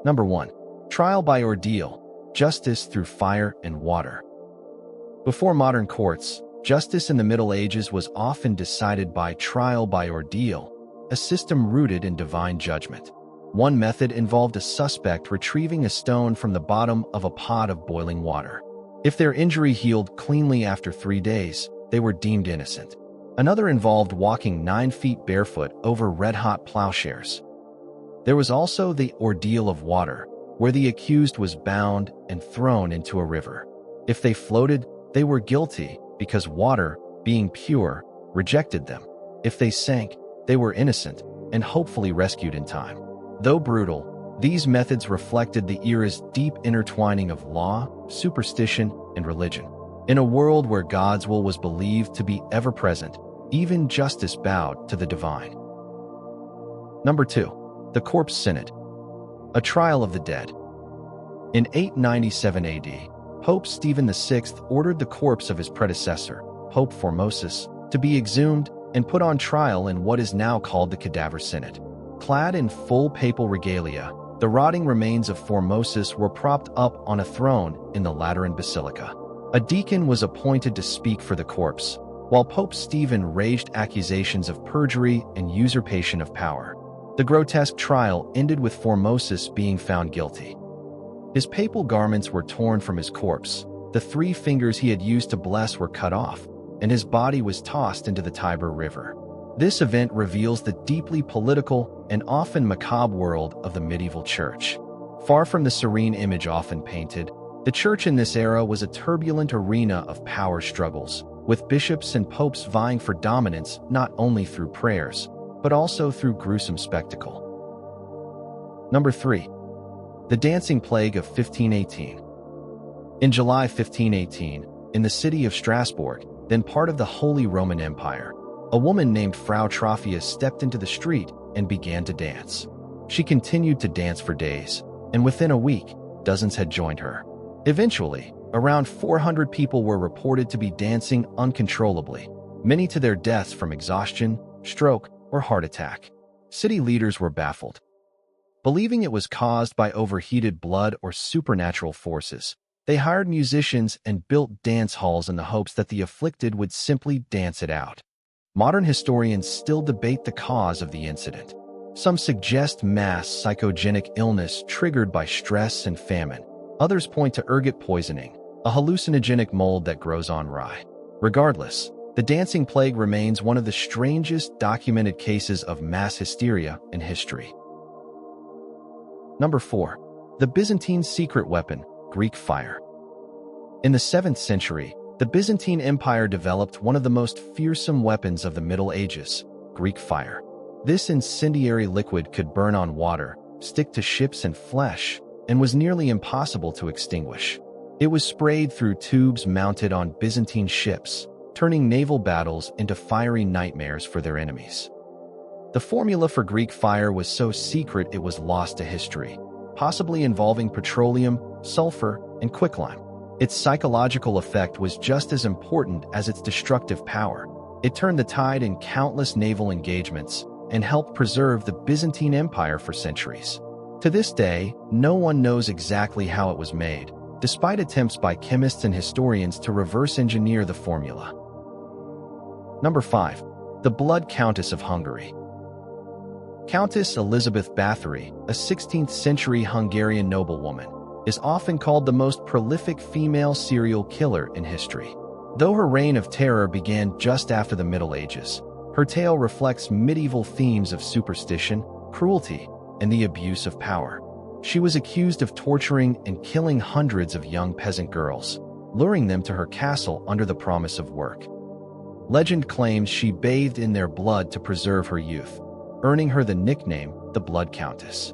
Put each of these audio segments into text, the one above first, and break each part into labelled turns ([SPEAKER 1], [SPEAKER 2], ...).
[SPEAKER 1] Number 1. Trial by ordeal, justice through fire and water. Before modern courts, justice in the Middle Ages was often decided by trial by ordeal, a system rooted in divine judgment. One method involved a suspect retrieving a stone from the bottom of a pot of boiling water. If their injury healed cleanly after 3 days, they were deemed innocent. Another involved walking 9 feet barefoot over red-hot plowshares. There was also the ordeal of water, where the accused was bound and thrown into a river. If they floated, they were guilty because water, being pure, rejected them. If they sank, they were innocent and hopefully rescued in time. Though brutal, these methods reflected the era's deep intertwining of law, superstition, and religion. In a world where God's will was believed to be ever-present, even justice bowed to the divine. Number 2. The Corpse Synod, a trial of the dead. In 897 AD, Pope Stephen VI ordered the corpse of his predecessor, Pope Formosus, to be exhumed and put on trial in what is now called the Cadaver Synod. Clad in full papal regalia, the rotting remains of Formosus were propped up on a throne in the Lateran Basilica. A deacon was appointed to speak for the corpse, while Pope Stephen raised accusations of perjury and usurpation of power. The grotesque trial ended with Formosus being found guilty. His papal garments were torn from his corpse, the 3 fingers he had used to bless were cut off, and his body was tossed into the Tiber River. This event reveals the deeply political and often macabre world of the medieval church. Far from the serene image often painted, the church in this era was a turbulent arena of power struggles, with bishops and popes vying for dominance not only through prayers, but also through gruesome spectacle. Number 3. The Dancing Plague of 1518. In July 1518, in the city of Strasbourg, then part of the Holy Roman Empire, a woman named Frau Trophius stepped into the street and began to dance. She continued to dance for days, and within a week, dozens had joined her. Eventually, around 400 people were reported to be dancing uncontrollably, many to their deaths from exhaustion, stroke, or heart attack. City leaders were baffled. Believing it was caused by overheated blood or supernatural forces, they hired musicians and built dance halls in the hopes that the afflicted would simply dance it out. Modern historians still debate the cause of the incident. Some suggest mass psychogenic illness triggered by stress and famine. Others point to ergot poisoning, a hallucinogenic mold that grows on rye. Regardless, the dancing plague remains one of the strangest documented cases of mass hysteria in history. Number 4. The Byzantine secret weapon, Greek fire. In the 7th century, the Byzantine Empire developed one of the most fearsome weapons of the Middle Ages, Greek fire. This incendiary liquid could burn on water, stick to ships and flesh, and was nearly impossible to extinguish. It was sprayed through tubes mounted on Byzantine ships, turning naval battles into fiery nightmares for their enemies. The formula for Greek fire was so secret it was lost to history, possibly involving petroleum, sulfur, and quicklime. Its psychological effect was just as important as its destructive power. It turned the tide in countless naval engagements and helped preserve the Byzantine Empire for centuries. To this day, no one knows exactly how it was made, despite attempts by chemists and historians to reverse engineer the formula. Number 5. The Blood Countess of Hungary. Countess Elizabeth Bathory, a 16th-century Hungarian noblewoman, is often called the most prolific female serial killer in history. Though her reign of terror began just after the Middle Ages, her tale reflects medieval themes of superstition, cruelty, and the abuse of power. She was accused of torturing and killing hundreds of young peasant girls, luring them to her castle under the promise of work. Legend claims she bathed in their blood to preserve her youth, earning her the nickname the Blood Countess.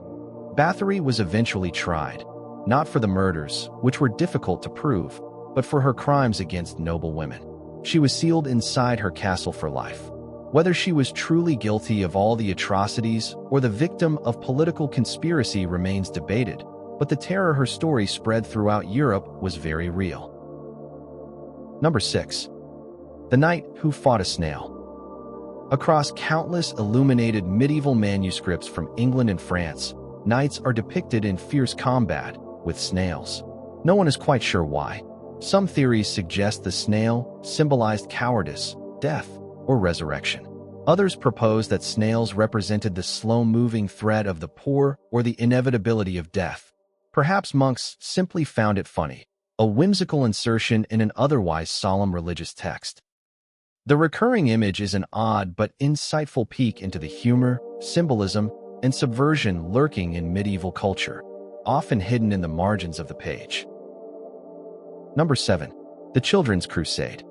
[SPEAKER 1] Bathory was eventually tried, not for the murders, which were difficult to prove, but for her crimes against noble women. She was sealed inside her castle for life. Whether she was truly guilty of all the atrocities or the victim of political conspiracy remains debated, but the terror her story spread throughout Europe was very real. Number 6. The Knight Who Fought a Snail. Across countless illuminated medieval manuscripts from England and France, knights are depicted in fierce combat with snails. No one is quite sure why. Some theories suggest the snail symbolized cowardice, death, or resurrection. Others propose that snails represented the slow-moving thread of the poor or the inevitability of death. Perhaps monks simply found it funny, a whimsical insertion in an otherwise solemn religious text. The recurring image is an odd but insightful peek into the humor, symbolism, and subversion lurking in medieval culture, often hidden in the margins of the page. Number 7. The Children's Crusade.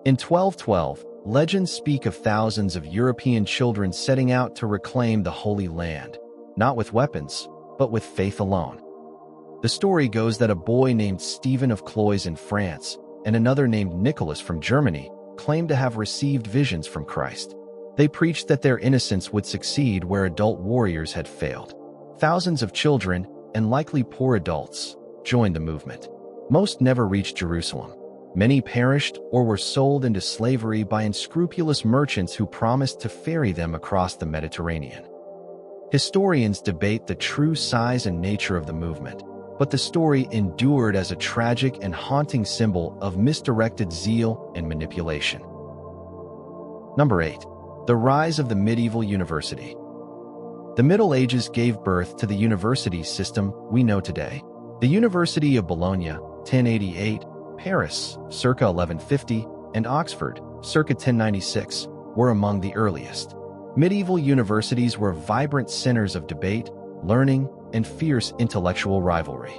[SPEAKER 1] In 1212, legends speak of thousands of European children setting out to reclaim the Holy Land, not with weapons, but with faith alone. The story goes that a boy named Stephen of Cloyes in France and another named Nicholas from Germany claimed to have received visions from Christ. They preached that their innocence would succeed where adult warriors had failed. Thousands of children, and likely poor adults, joined the movement. Most never reached Jerusalem. Many perished or were sold into slavery by unscrupulous merchants who promised to ferry them across the Mediterranean. Historians debate the true size and nature of the movement, but the story endured as a tragic and haunting symbol of misdirected zeal and manipulation. Number 8. The rise of the medieval university. The Middle Ages gave birth to the university system we know today. The University of Bologna, 1088, Paris, circa 1150, and Oxford, circa 1096, were among the earliest. Medieval universities were vibrant centers of debate, learning, and fierce intellectual rivalry.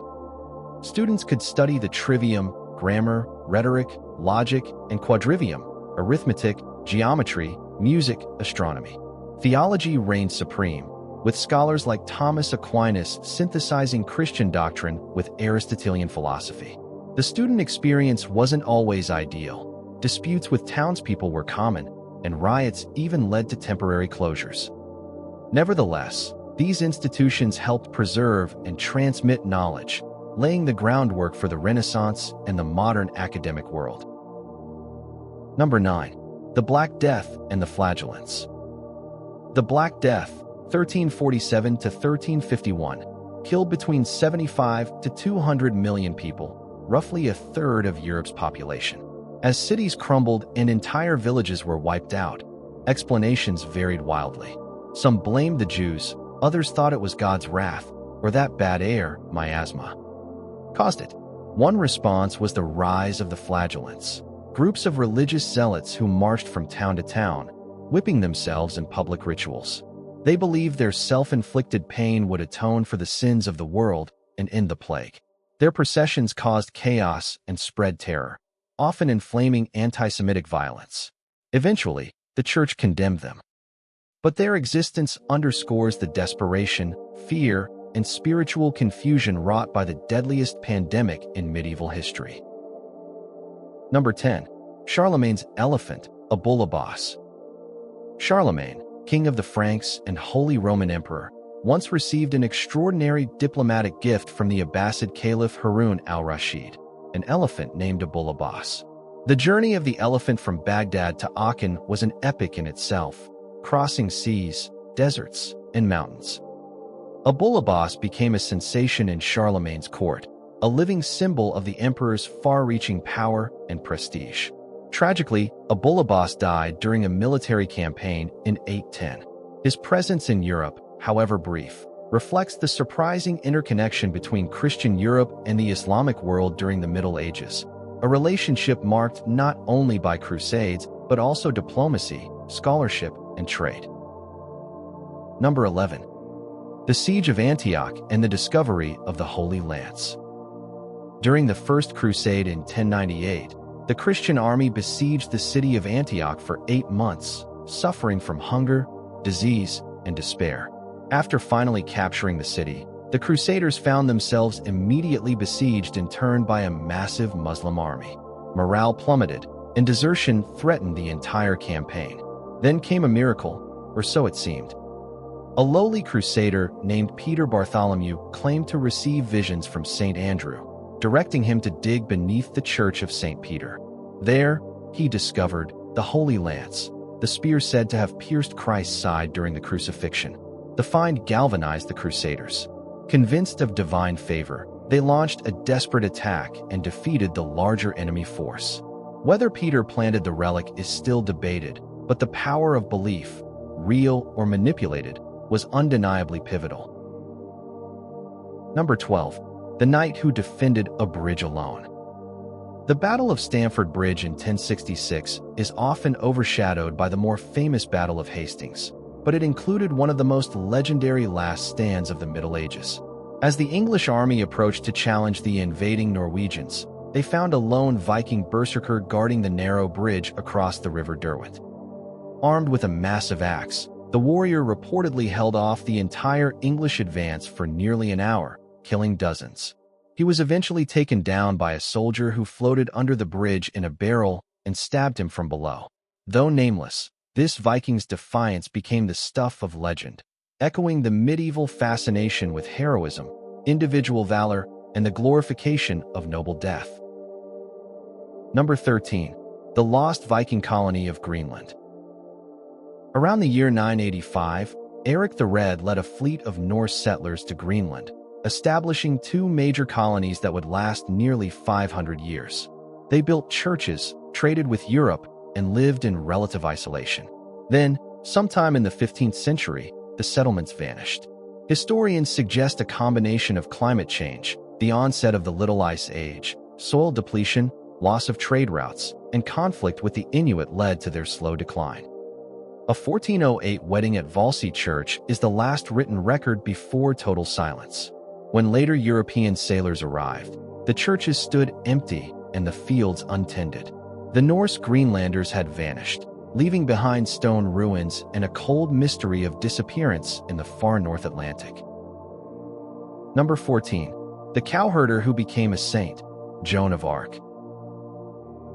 [SPEAKER 1] Students could study the trivium, grammar, rhetoric, logic, and quadrivium, arithmetic, geometry, music, astronomy. Theology reigned supreme, with scholars like Thomas Aquinas synthesizing Christian doctrine with Aristotelian philosophy. The student experience wasn't always ideal. Disputes with townspeople were common, and riots even led to temporary closures. Nevertheless, these institutions helped preserve and transmit knowledge, laying the groundwork for the Renaissance and the modern academic world. Number 9. The Black Death and the Flagellants. The Black Death, 1347 to 1351, killed between 75 to 200 million people, roughly a third of Europe's population. As cities crumbled and entire villages were wiped out, explanations varied wildly. Some blamed the Jews, others thought it was God's wrath, or that bad air, miasma, caused it. One response was the rise of the flagellants, groups of religious zealots who marched from town to town, whipping themselves in public rituals. They believed their self-inflicted pain would atone for the sins of the world and end the plague. Their processions caused chaos and spread terror, often inflaming anti-Semitic violence. Eventually, the church condemned them. But their existence underscores the desperation, fear, and spiritual confusion wrought by the deadliest pandemic in medieval history. Number 10. Charlemagne's elephant, a bullabos. Charlemagne, king of the Franks and Holy Roman Emperor, once received an extraordinary diplomatic gift from the Abbasid Caliph Harun al-Rashid, an elephant named a bullabos. The journey of the elephant from Baghdad to Aachen was an epic in itself, crossing seas, deserts, and mountains. A bullabos became a sensation in Charlemagne's court, a living symbol of the emperor's far-reaching power and prestige. Tragically, a bullabos died during a military campaign in 810. His presence in Europe, however brief, reflects the surprising interconnection between Christian Europe and the Islamic world during the Middle Ages, a relationship marked not only by crusades, but also diplomacy, scholarship, and trade. Number 11. The Siege of Antioch and the discovery of the Holy Lance. During the First Crusade in 1098, the Christian army besieged the city of Antioch for 8 months, suffering from hunger, disease, and despair. After finally capturing the city, the Crusaders found themselves immediately besieged in turn by a massive Muslim army. Morale plummeted, and desertion threatened the entire campaign. Then came a miracle, or so it seemed. A lowly crusader named Peter Bartholomew claimed to receive visions from St. Andrew, directing him to dig beneath the church of St. Peter. There, he discovered the Holy Lance, the spear said to have pierced Christ's side during the crucifixion. The find galvanized the Crusaders. Convinced of divine favor, they launched a desperate attack and defeated the larger enemy force. Whether Peter planted the relic is still debated, but the power of belief, real or manipulated, was undeniably pivotal. Number 12. The knight who defended a bridge alone. The Battle of Stamford Bridge in 1066 is often overshadowed by the more famous Battle of Hastings, but it included one of the most legendary last stands of the Middle Ages. As the English army approached to challenge the invading Norwegians, they found a lone Viking berserker guarding the narrow bridge across the River Derwent. Armed with a massive axe, the warrior reportedly held off the entire English advance for nearly an hour, killing dozens. He was eventually taken down by a soldier who floated under the bridge in a barrel and stabbed him from below. Though nameless, this Viking's defiance became the stuff of legend, echoing the medieval fascination with heroism, individual valor, and the glorification of noble death. Number 13. The Lost Viking Colony of Greenland. Around the year 985, Eric the Red led a fleet of Norse settlers to Greenland, establishing two major colonies that would last nearly 500 years. They built churches, traded with Europe, and lived in relative isolation. Then, sometime in the 15th century, the settlements vanished. Historians suggest a combination of climate change, the onset of the Little Ice Age, soil depletion, loss of trade routes, and conflict with the Inuit led to their slow decline. A 1408 wedding at Valsey Church is the last written record before total silence. When later European sailors arrived, the churches stood empty and the fields untended. The Norse Greenlanders had vanished, leaving behind stone ruins and a cold mystery of disappearance in the far North Atlantic. Number 14. The cowherder who became a saint, Joan of Arc.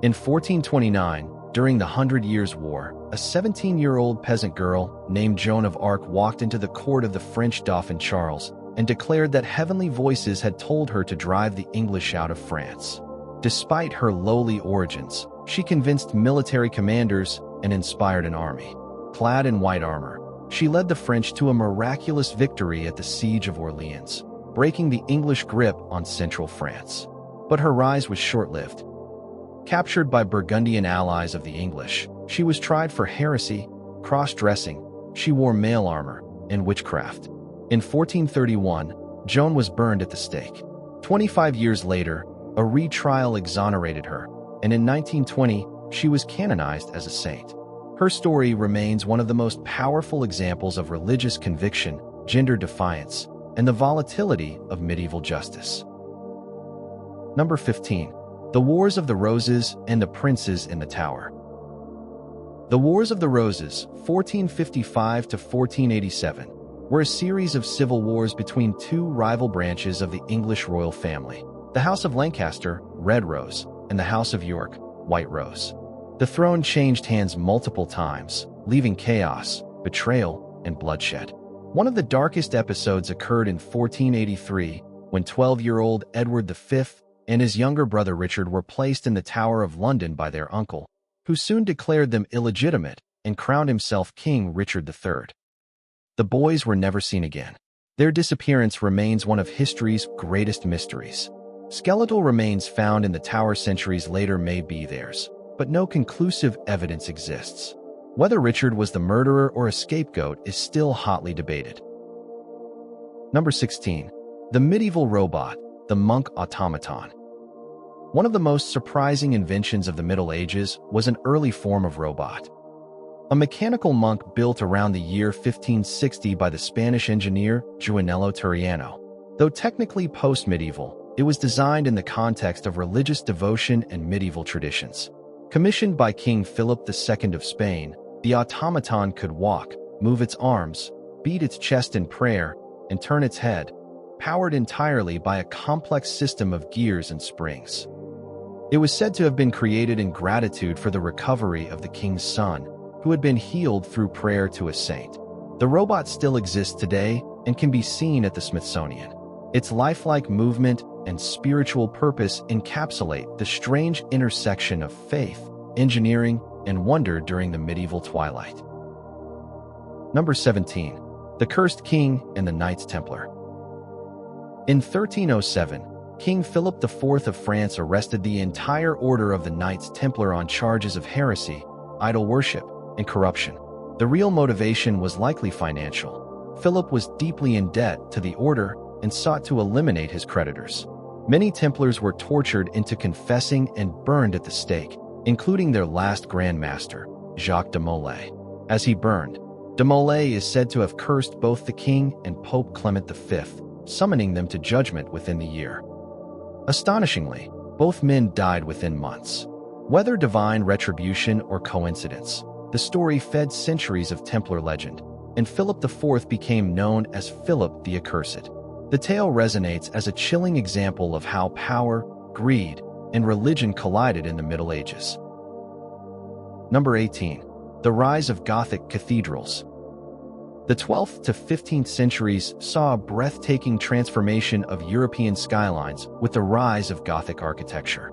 [SPEAKER 1] In 1429, during the 100 Years' War, a 17-year-old peasant girl named Joan of Arc walked into the court of the French Dauphin Charles and declared that heavenly voices had told her to drive the English out of France. Despite her lowly origins, she convinced military commanders and inspired an army. Clad in white armor, she led the French to a miraculous victory at the Siege of Orleans, breaking the English grip on central France. But her rise was short-lived. Captured by Burgundian allies of the English, she was tried for heresy, cross-dressing, she wore mail armor, and witchcraft. In 1431, Joan was burned at the stake. 25 years later, a retrial exonerated her, and in 1920, she was canonized as a saint. Her story remains one of the most powerful examples of religious conviction, gender defiance, and the volatility of medieval justice. Number 15. The Wars of the Roses and the Princes in the Tower. The Wars of the Roses, 1455 to 1487, were a series of civil wars between two rival branches of the English royal family, the House of Lancaster, Red Rose, and the House of York, White Rose. The throne changed hands multiple times, leaving chaos, betrayal, and bloodshed. One of the darkest episodes occurred in 1483, when 12-year-old Edward V and his younger brother Richard were placed in the Tower of London by their uncle, who soon declared them illegitimate and crowned himself King Richard III. The boys were never seen again. Their disappearance remains one of history's greatest mysteries. Skeletal remains found in the tower centuries later may be theirs, but no conclusive evidence exists. Whether Richard was the murderer or a scapegoat is still hotly debated. Number 16. The medieval robot, the monk automaton. One of the most surprising inventions of the Middle Ages was an early form of robot. A mechanical monk built around the year 1560 by the Spanish engineer Juanelo Turiano. Though technically post-medieval, it was designed in the context of religious devotion and medieval traditions. Commissioned by King Philip II of Spain, the automaton could walk, move its arms, beat its chest in prayer, and turn its head, powered entirely by a complex system of gears and springs. It was said to have been created in gratitude for the recovery of the king's son, who had been healed through prayer to a saint. The robot still exists today and can be seen at the Smithsonian. Its lifelike movement and spiritual purpose encapsulate the strange intersection of faith, engineering, and wonder during the medieval twilight. Number 17. the Cursed King and the Knights Templar. In 1307, King Philip IV of France arrested the entire order of the Knights Templar on charges of heresy, idol worship, and corruption. The real motivation was likely financial. Philip was deeply in debt to the order and sought to eliminate his creditors. Many Templars were tortured into confessing and burned at the stake, including their last Grand Master, Jacques de Molay. As he burned, de Molay is said to have cursed both the king and Pope Clement V, summoning them to judgment within the year. Astonishingly, both men died within months. Whether divine retribution or coincidence, the story fed centuries of Templar legend, and Philip IV became known as Philip the Accursed. The tale resonates as a chilling example of how power, greed, and religion collided in the Middle Ages. Number 18. The rise of Gothic cathedrals. The 12th to 15th centuries saw a breathtaking transformation of European skylines with the rise of Gothic architecture.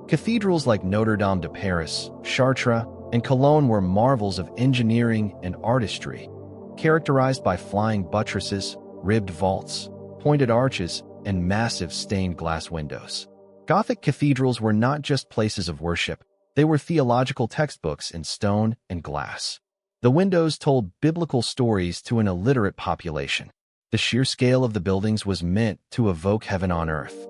[SPEAKER 1] Cathedrals like Notre Dame de Paris, Chartres, and Cologne were marvels of engineering and artistry, characterized by flying buttresses, ribbed vaults, pointed arches, and massive stained glass windows. Gothic cathedrals were not just places of worship, they were theological textbooks in stone and glass. The windows told biblical stories to an illiterate population. The sheer scale of the buildings was meant to evoke heaven on earth.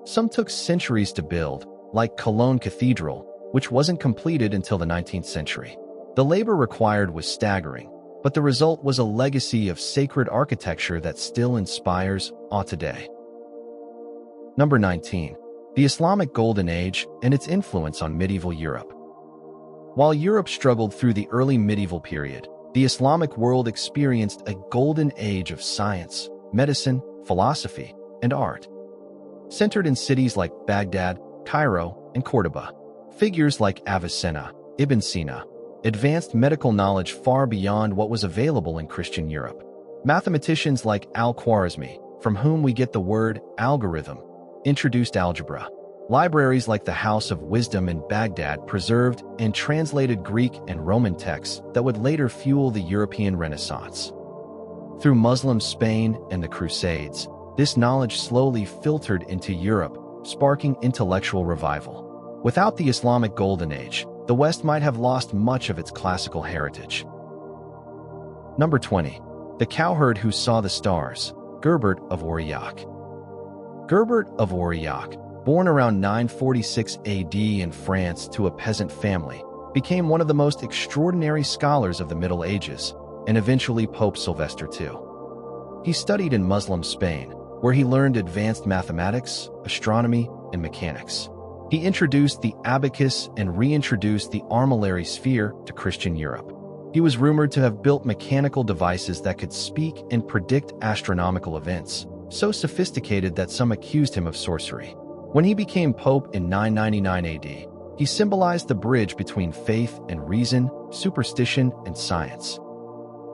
[SPEAKER 1] Some took centuries to build, like Cologne Cathedral, which wasn't completed until the 19th century. The labor required was staggering, but the result was a legacy of sacred architecture that still inspires awe today. Number 19. The Islamic Golden Age and its influence on medieval Europe. While Europe struggled through the early medieval period, the Islamic world experienced a golden age of science, medicine, philosophy, and art. Centered in cities like Baghdad, Cairo, and Cordoba, figures like Avicenna, Ibn Sina, advanced medical knowledge far beyond what was available in Christian Europe. Mathematicians like Al-Khwarizmi, from whom we get the word algorithm, introduced algebra. Libraries like the House of Wisdom in Baghdad preserved and translated Greek and Roman texts that would later fuel the European Renaissance. Through Muslim Spain and the Crusades, this knowledge slowly filtered into Europe, sparking intellectual revival. Without the Islamic Golden Age, the West might have lost much of its classical heritage. Number 20. The Cowherd Who Saw the Stars, Gerbert of Aurillac. Gerbert of Aurillac, born around 946 AD in France to a peasant family, became one of the most extraordinary scholars of the Middle Ages, and eventually Pope Sylvester II. He studied in Muslim Spain, where he learned advanced mathematics, astronomy, and mechanics. He introduced the abacus and reintroduced the armillary sphere to Christian Europe. He was rumored to have built mechanical devices that could speak and predict astronomical events, so sophisticated that some accused him of sorcery. When he became pope in 999 AD, he symbolized the bridge between faith and reason, superstition and science.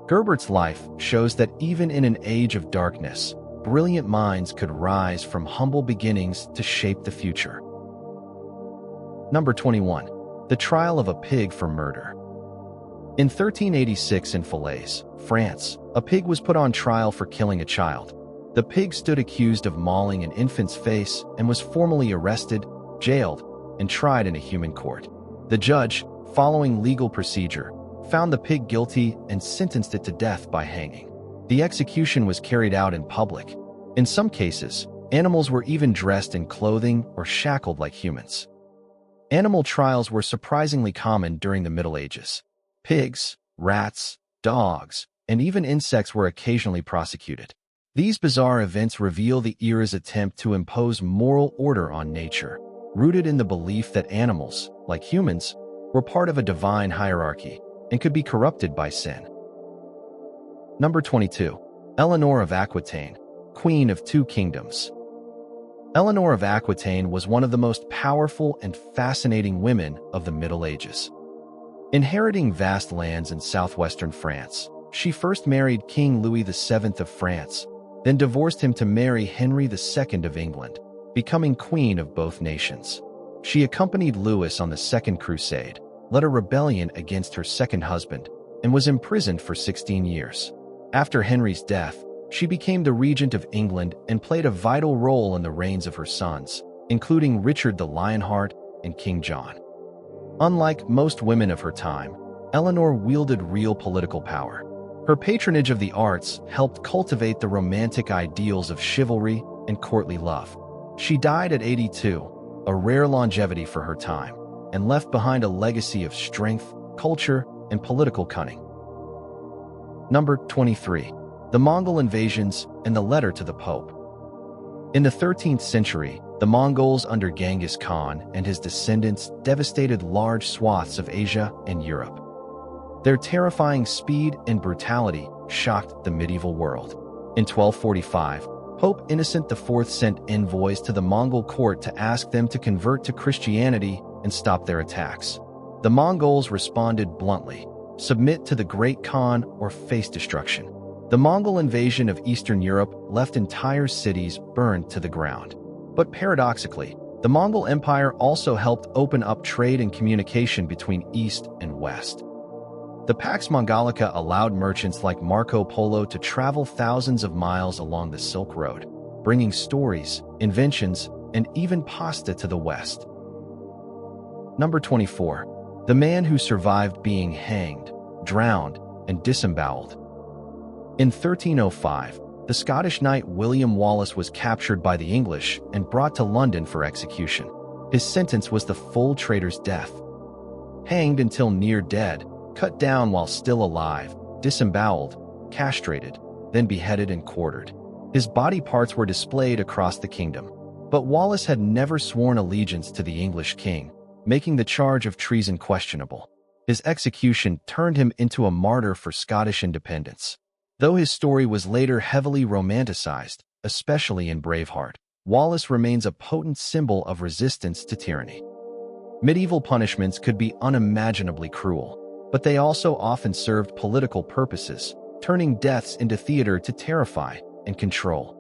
[SPEAKER 1] Gerbert's life shows that even in an age of darkness, brilliant minds could rise from humble beginnings to shape the future. Number 21. The Trial of a Pig for Murder. In 1386 in Falaise, France, a pig was put on trial for killing a child. The pig stood accused of mauling an infant's face and was formally arrested, jailed, and tried in a human court. The judge, following legal procedure, found the pig guilty and sentenced it to death by hanging. The execution was carried out in public. In some cases, animals were even dressed in clothing or shackled like humans. Animal trials were surprisingly common during the Middle Ages. Pigs, rats, dogs, and even insects were occasionally prosecuted. These bizarre events reveal the era's attempt to impose moral order on nature, rooted in the belief that animals, like humans, were part of a divine hierarchy and could be corrupted by sin. Number 22. Eleanor of Aquitaine, Queen of Two Kingdoms. Eleanor of Aquitaine was one of the most powerful and fascinating women of the Middle Ages. Inheriting vast lands in southwestern France, she first married King Louis VII of France, then divorced him to marry Henry II of England, becoming queen of both nations. She accompanied Louis on the Second Crusade, led a rebellion against her second husband, and was imprisoned for 16 years. After Henry's death, she became the regent of England and played a vital role in the reigns of her sons, including Richard the Lionheart and King John. Unlike most women of her time, Eleanor wielded real political power. Her patronage of the arts helped cultivate the romantic ideals of chivalry and courtly love. She died at 82, a rare longevity for her time, and left behind a legacy of strength, culture, and political cunning. Number 23. The Mongol invasions and the letter to the Pope. In the 13th century, the Mongols under Genghis Khan and his descendants devastated large swaths of Asia and Europe. Their terrifying speed and brutality shocked the medieval world. In 1245, Pope Innocent IV sent envoys to the Mongol court to ask them to convert to Christianity and stop their attacks. The Mongols responded bluntly: submit to the Great Khan or face destruction. The Mongol invasion of Eastern Europe left entire cities burned to the ground. But paradoxically, the Mongol Empire also helped open up trade and communication between East and West. The Pax Mongolica allowed merchants like Marco Polo to travel thousands of miles along the Silk Road, bringing stories, inventions, and even pasta to the West. Number 24. The man who survived being hanged, drowned, and disemboweled. In 1305, the Scottish knight William Wallace was captured by the English and brought to London for execution. His sentence was the full traitor's death. Hanged until near dead, cut down while still alive, disemboweled, castrated, then beheaded and quartered. His body parts were displayed across the kingdom. But Wallace had never sworn allegiance to the English king, making the charge of treason questionable. His execution turned him into a martyr for Scottish independence. Though his story was later heavily romanticized, especially in Braveheart, Wallace remains a potent symbol of resistance to tyranny. Medieval punishments could be unimaginably cruel, but they also often served political purposes, turning deaths into theater to terrify and control.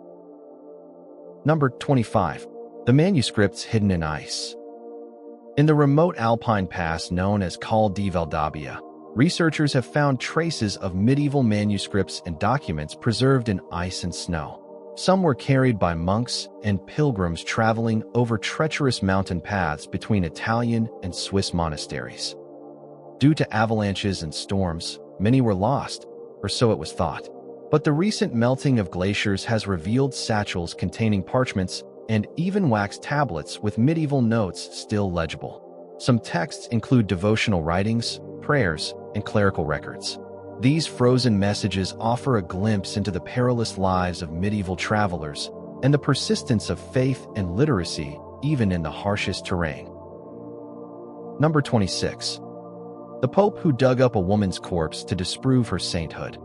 [SPEAKER 1] Number 25. The manuscripts hidden in ice. In the remote alpine pass known as Col di Valdabia, researchers have found traces of medieval manuscripts and documents preserved in ice and snow. Some were carried by monks and pilgrims traveling over treacherous mountain paths between Italian and Swiss monasteries. Due to avalanches and storms, many were lost, or so it was thought. But the recent melting of glaciers has revealed satchels containing parchments and even wax tablets with medieval notes still legible. Some texts include devotional writings, prayers, and clerical records. These frozen messages offer a glimpse into the perilous lives of medieval travelers and the persistence of faith and literacy even in the harshest terrain. Number 26. The Pope who dug up a woman's corpse to disprove her sainthood.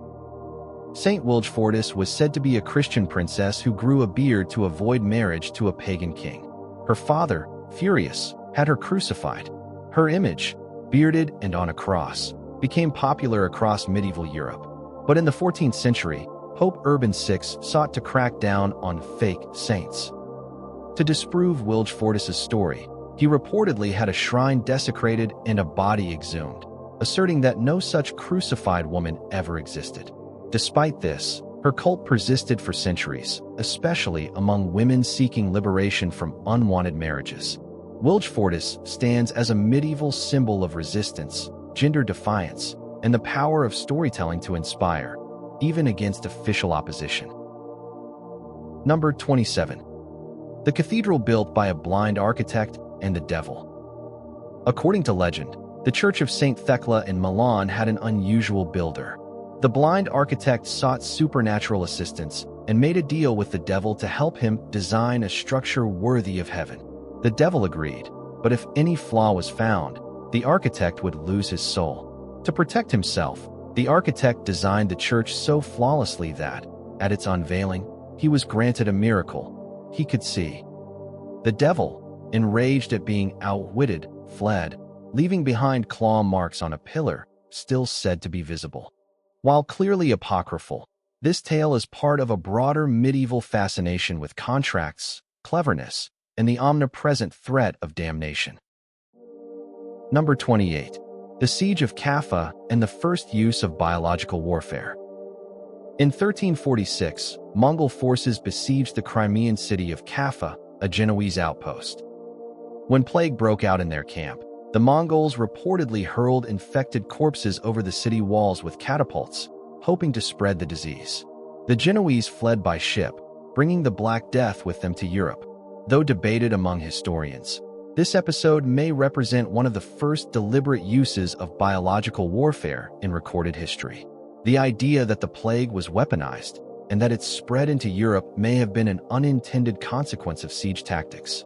[SPEAKER 1] Saint Wilgefortis was said to be a Christian princess who grew a beard to avoid marriage to a pagan king. Her father, furious, had her crucified. Her image, bearded and on a cross, became popular across medieval Europe. But in the 14th century, Pope Urban VI sought to crack down on fake saints. To disprove Wilgefortis's story, he reportedly had a shrine desecrated and a body exhumed, asserting that no such crucified woman ever existed. Despite this, her cult persisted for centuries, especially among women seeking liberation from unwanted marriages. Wilgefortis stands as a medieval symbol of resistance, gender defiance, and the power of storytelling to inspire, even against official opposition. Number 27. The cathedral built by a blind architect and the devil. According to legend, the Church of St. Thecla in Milan had an unusual builder. The blind architect sought supernatural assistance and made a deal with the devil to help him design a structure worthy of heaven. The devil agreed, but if any flaw was found, the architect would lose his soul. To protect himself, the architect designed the church so flawlessly that, at its unveiling, he was granted a miracle. He could see. The devil, enraged at being outwitted, fled, leaving behind claw marks on a pillar, still said to be visible. While clearly apocryphal, this tale is part of a broader medieval fascination with contracts, cleverness, and the omnipresent threat of damnation. Number 28. The Siege of Kaffa and the first use of biological warfare. In 1346, Mongol forces besieged the Crimean city of Kaffa, a Genoese outpost. When plague broke out in their camp, the Mongols reportedly hurled infected corpses over the city walls with catapults, hoping to spread the disease. The Genoese fled by ship, bringing the Black Death with them to Europe. Though debated among historians, this episode may represent one of the first deliberate uses of biological warfare in recorded history. The idea that the plague was weaponized and that its spread into Europe may have been an unintended consequence of siege tactics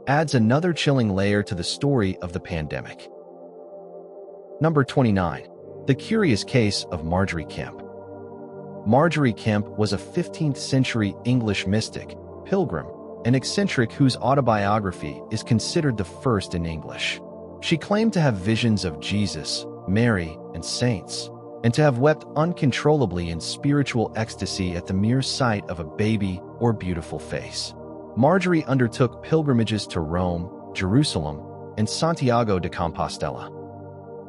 [SPEAKER 1] adds another chilling layer to the story of the pandemic. Number 29. The Curious Case of Margery Kempe. Margery Kempe was a 15th century English mystic, pilgrim, and eccentric whose autobiography is considered the first in English. She claimed to have visions of Jesus, Mary, and saints, and to have wept uncontrollably in spiritual ecstasy at the mere sight of a baby or beautiful face. Margery undertook pilgrimages to Rome, Jerusalem, and Santiago de Compostela.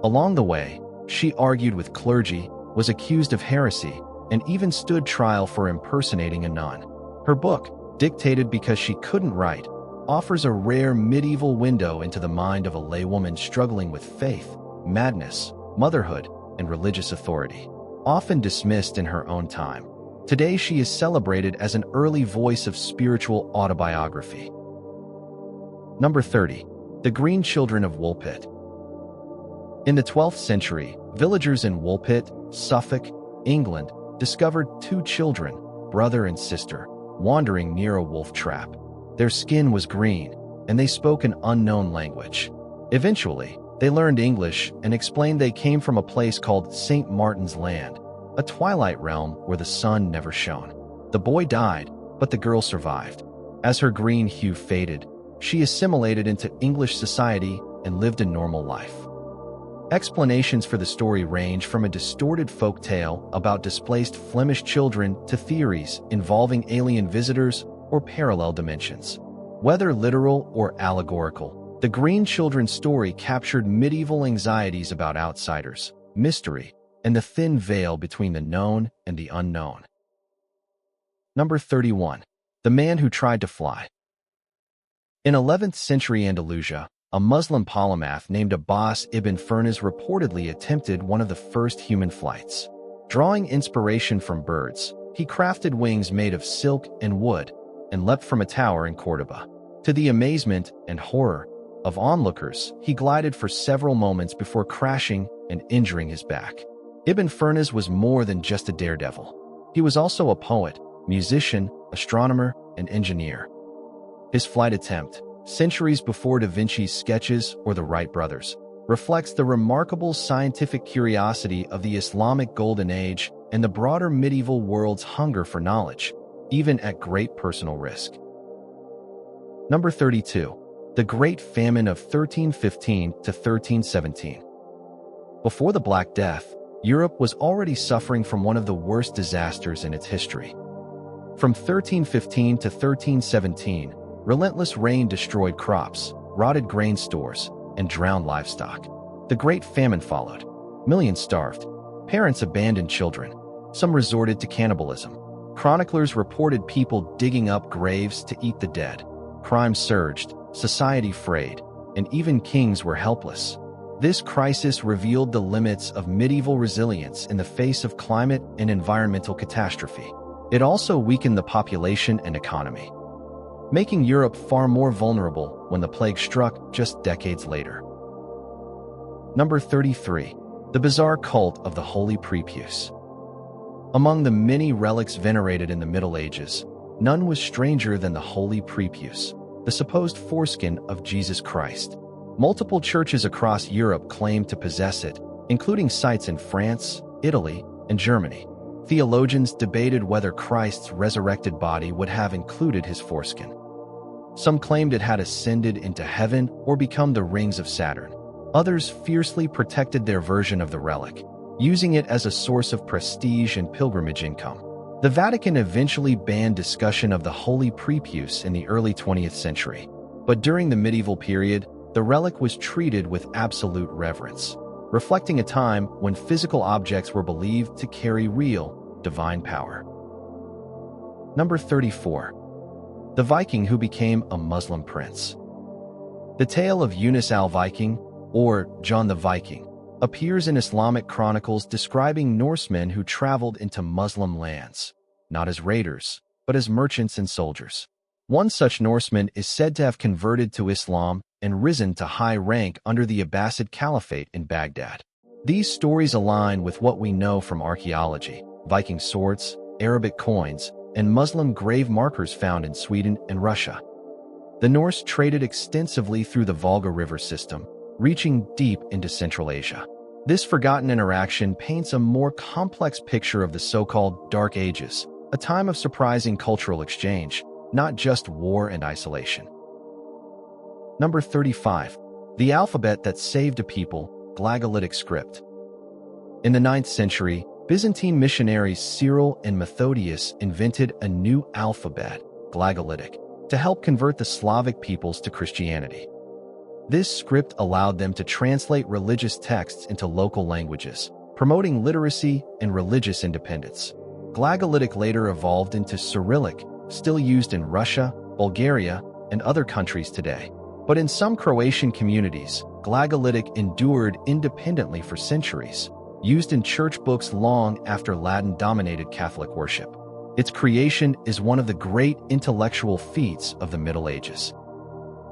[SPEAKER 1] Along the way, she argued with clergy, was accused of heresy, and even stood trial for impersonating a nun. Her book, Dictated Because She Couldn't Write, offers a rare medieval window into the mind of a laywoman struggling with faith, madness, motherhood, and religious authority. Often dismissed in her own time, today she is celebrated as an early voice of spiritual autobiography. Number 30. The Green Children of Woolpit. In the 12th century, villagers in Woolpit, Suffolk, England, discovered two children, brother and sister, wandering near a wolf trap. Their skin was green, and they spoke an unknown language. Eventually, they learned English and explained they came from a place called St. Martin's Land, a twilight realm where the sun never shone. The boy died, but the girl survived. As her green hue faded, she assimilated into English society and lived a normal life. Explanations for the story range from a distorted folk tale about displaced Flemish children to theories involving alien visitors or parallel dimensions. Whether literal or allegorical, the Green Children's story captured medieval anxieties about outsiders, mystery, and the thin veil between the known and the unknown. Number 31. The Man Who Tried to Fly. In 11th century Andalusia, a Muslim polymath named Abbas ibn Firnas reportedly attempted one of the first human flights. Drawing inspiration from birds, he crafted wings made of silk and wood and leapt from a tower in Cordoba. To the amazement and horror of onlookers, he glided for several moments before crashing and injuring his back. Ibn Firnas was more than just a daredevil. He was also a poet, musician, astronomer, and engineer. His flight attempt, centuries before Da Vinci's sketches or the Wright brothers, reflects the remarkable scientific curiosity of the Islamic Golden Age and the broader medieval world's hunger for knowledge, even at great personal risk. Number 32. The Great Famine of 1315 to 1317. Before the Black Death, Europe was already suffering from one of the worst disasters in its history. From 1315 to 1317, relentless rain destroyed crops, rotted grain stores, and drowned livestock. The Great Famine followed. Millions starved. Parents abandoned children. Some resorted to cannibalism. Chroniclers reported people digging up graves to eat the dead. Crime surged, society frayed, and even kings were helpless. This crisis revealed the limits of medieval resilience in the face of climate and environmental catastrophe. It also weakened the population and economy, making Europe far more vulnerable when the plague struck just decades later. Number 33. The bizarre cult of the Holy Prepuce. Among the many relics venerated in the Middle Ages, none was stranger than the Holy Prepuce, the supposed foreskin of Jesus Christ. Multiple churches across Europe claimed to possess it, including sites in France, Italy, and Germany. Theologians debated whether Christ's resurrected body would have included his foreskin. Some claimed it had ascended into heaven or become the rings of Saturn. Others fiercely protected their version of the relic, using it as a source of prestige and pilgrimage income. The Vatican eventually banned discussion of the Holy Prepuce in the early 20th century, but during the medieval period, the relic was treated with absolute reverence, reflecting a time when physical objects were believed to carry real, divine power. Number 34. The Viking who became a Muslim prince. The tale of Yunus al-Viking, or John the Viking, appears in Islamic chronicles describing Norsemen who traveled into Muslim lands, not as raiders, but as merchants and soldiers. One such Norseman is said to have converted to Islam and risen to high rank under the Abbasid Caliphate in Baghdad. These stories align with what we know from archaeology, Viking swords, Arabic coins, and Muslim grave markers found in Sweden and Russia. The Norse traded extensively through the Volga River system, reaching deep into Central Asia. This forgotten interaction paints a more complex picture of the so-called Dark Ages, a time of surprising cultural exchange, not just war and isolation. Number 35. The alphabet that saved a people, Glagolitic script. In the 9th century, Byzantine missionaries Cyril and Methodius invented a new alphabet, Glagolitic, to help convert the Slavic peoples to Christianity. This script allowed them to translate religious texts into local languages, promoting literacy and religious independence. Glagolitic later evolved into Cyrillic, still used in Russia, Bulgaria, and other countries today. But in some Croatian communities, Glagolitic endured independently for centuries, used in church books long after Latin dominated Catholic worship. Its creation is one of the great intellectual feats of the Middle Ages.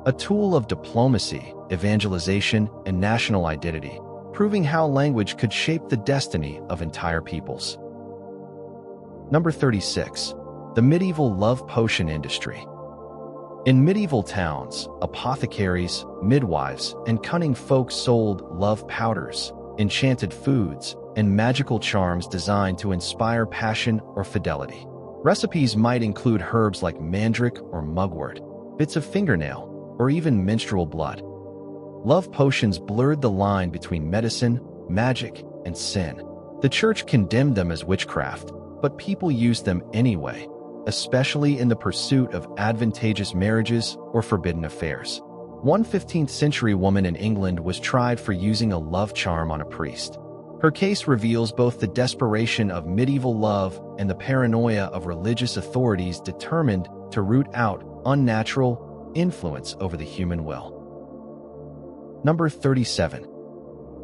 [SPEAKER 1] A tool of diplomacy, evangelization, and national identity, proving how language could shape the destiny of entire peoples. Number 36. The medieval love potion industry. In medieval towns, apothecaries, midwives, and cunning folk sold love powders, enchanted foods, and magical charms designed to inspire passion or fidelity. Recipes might include herbs like mandrake or mugwort, bits of fingernail, or even menstrual blood. Love potions blurred the line between medicine, magic, and sin. The church condemned them as witchcraft, but people used them anyway, especially in the pursuit of advantageous marriages or forbidden affairs. One 15th-century woman in England was tried for using a love charm on a priest. Her case reveals both the desperation of medieval love and the paranoia of religious authorities determined to root out unnatural influence over the human will. Number 37.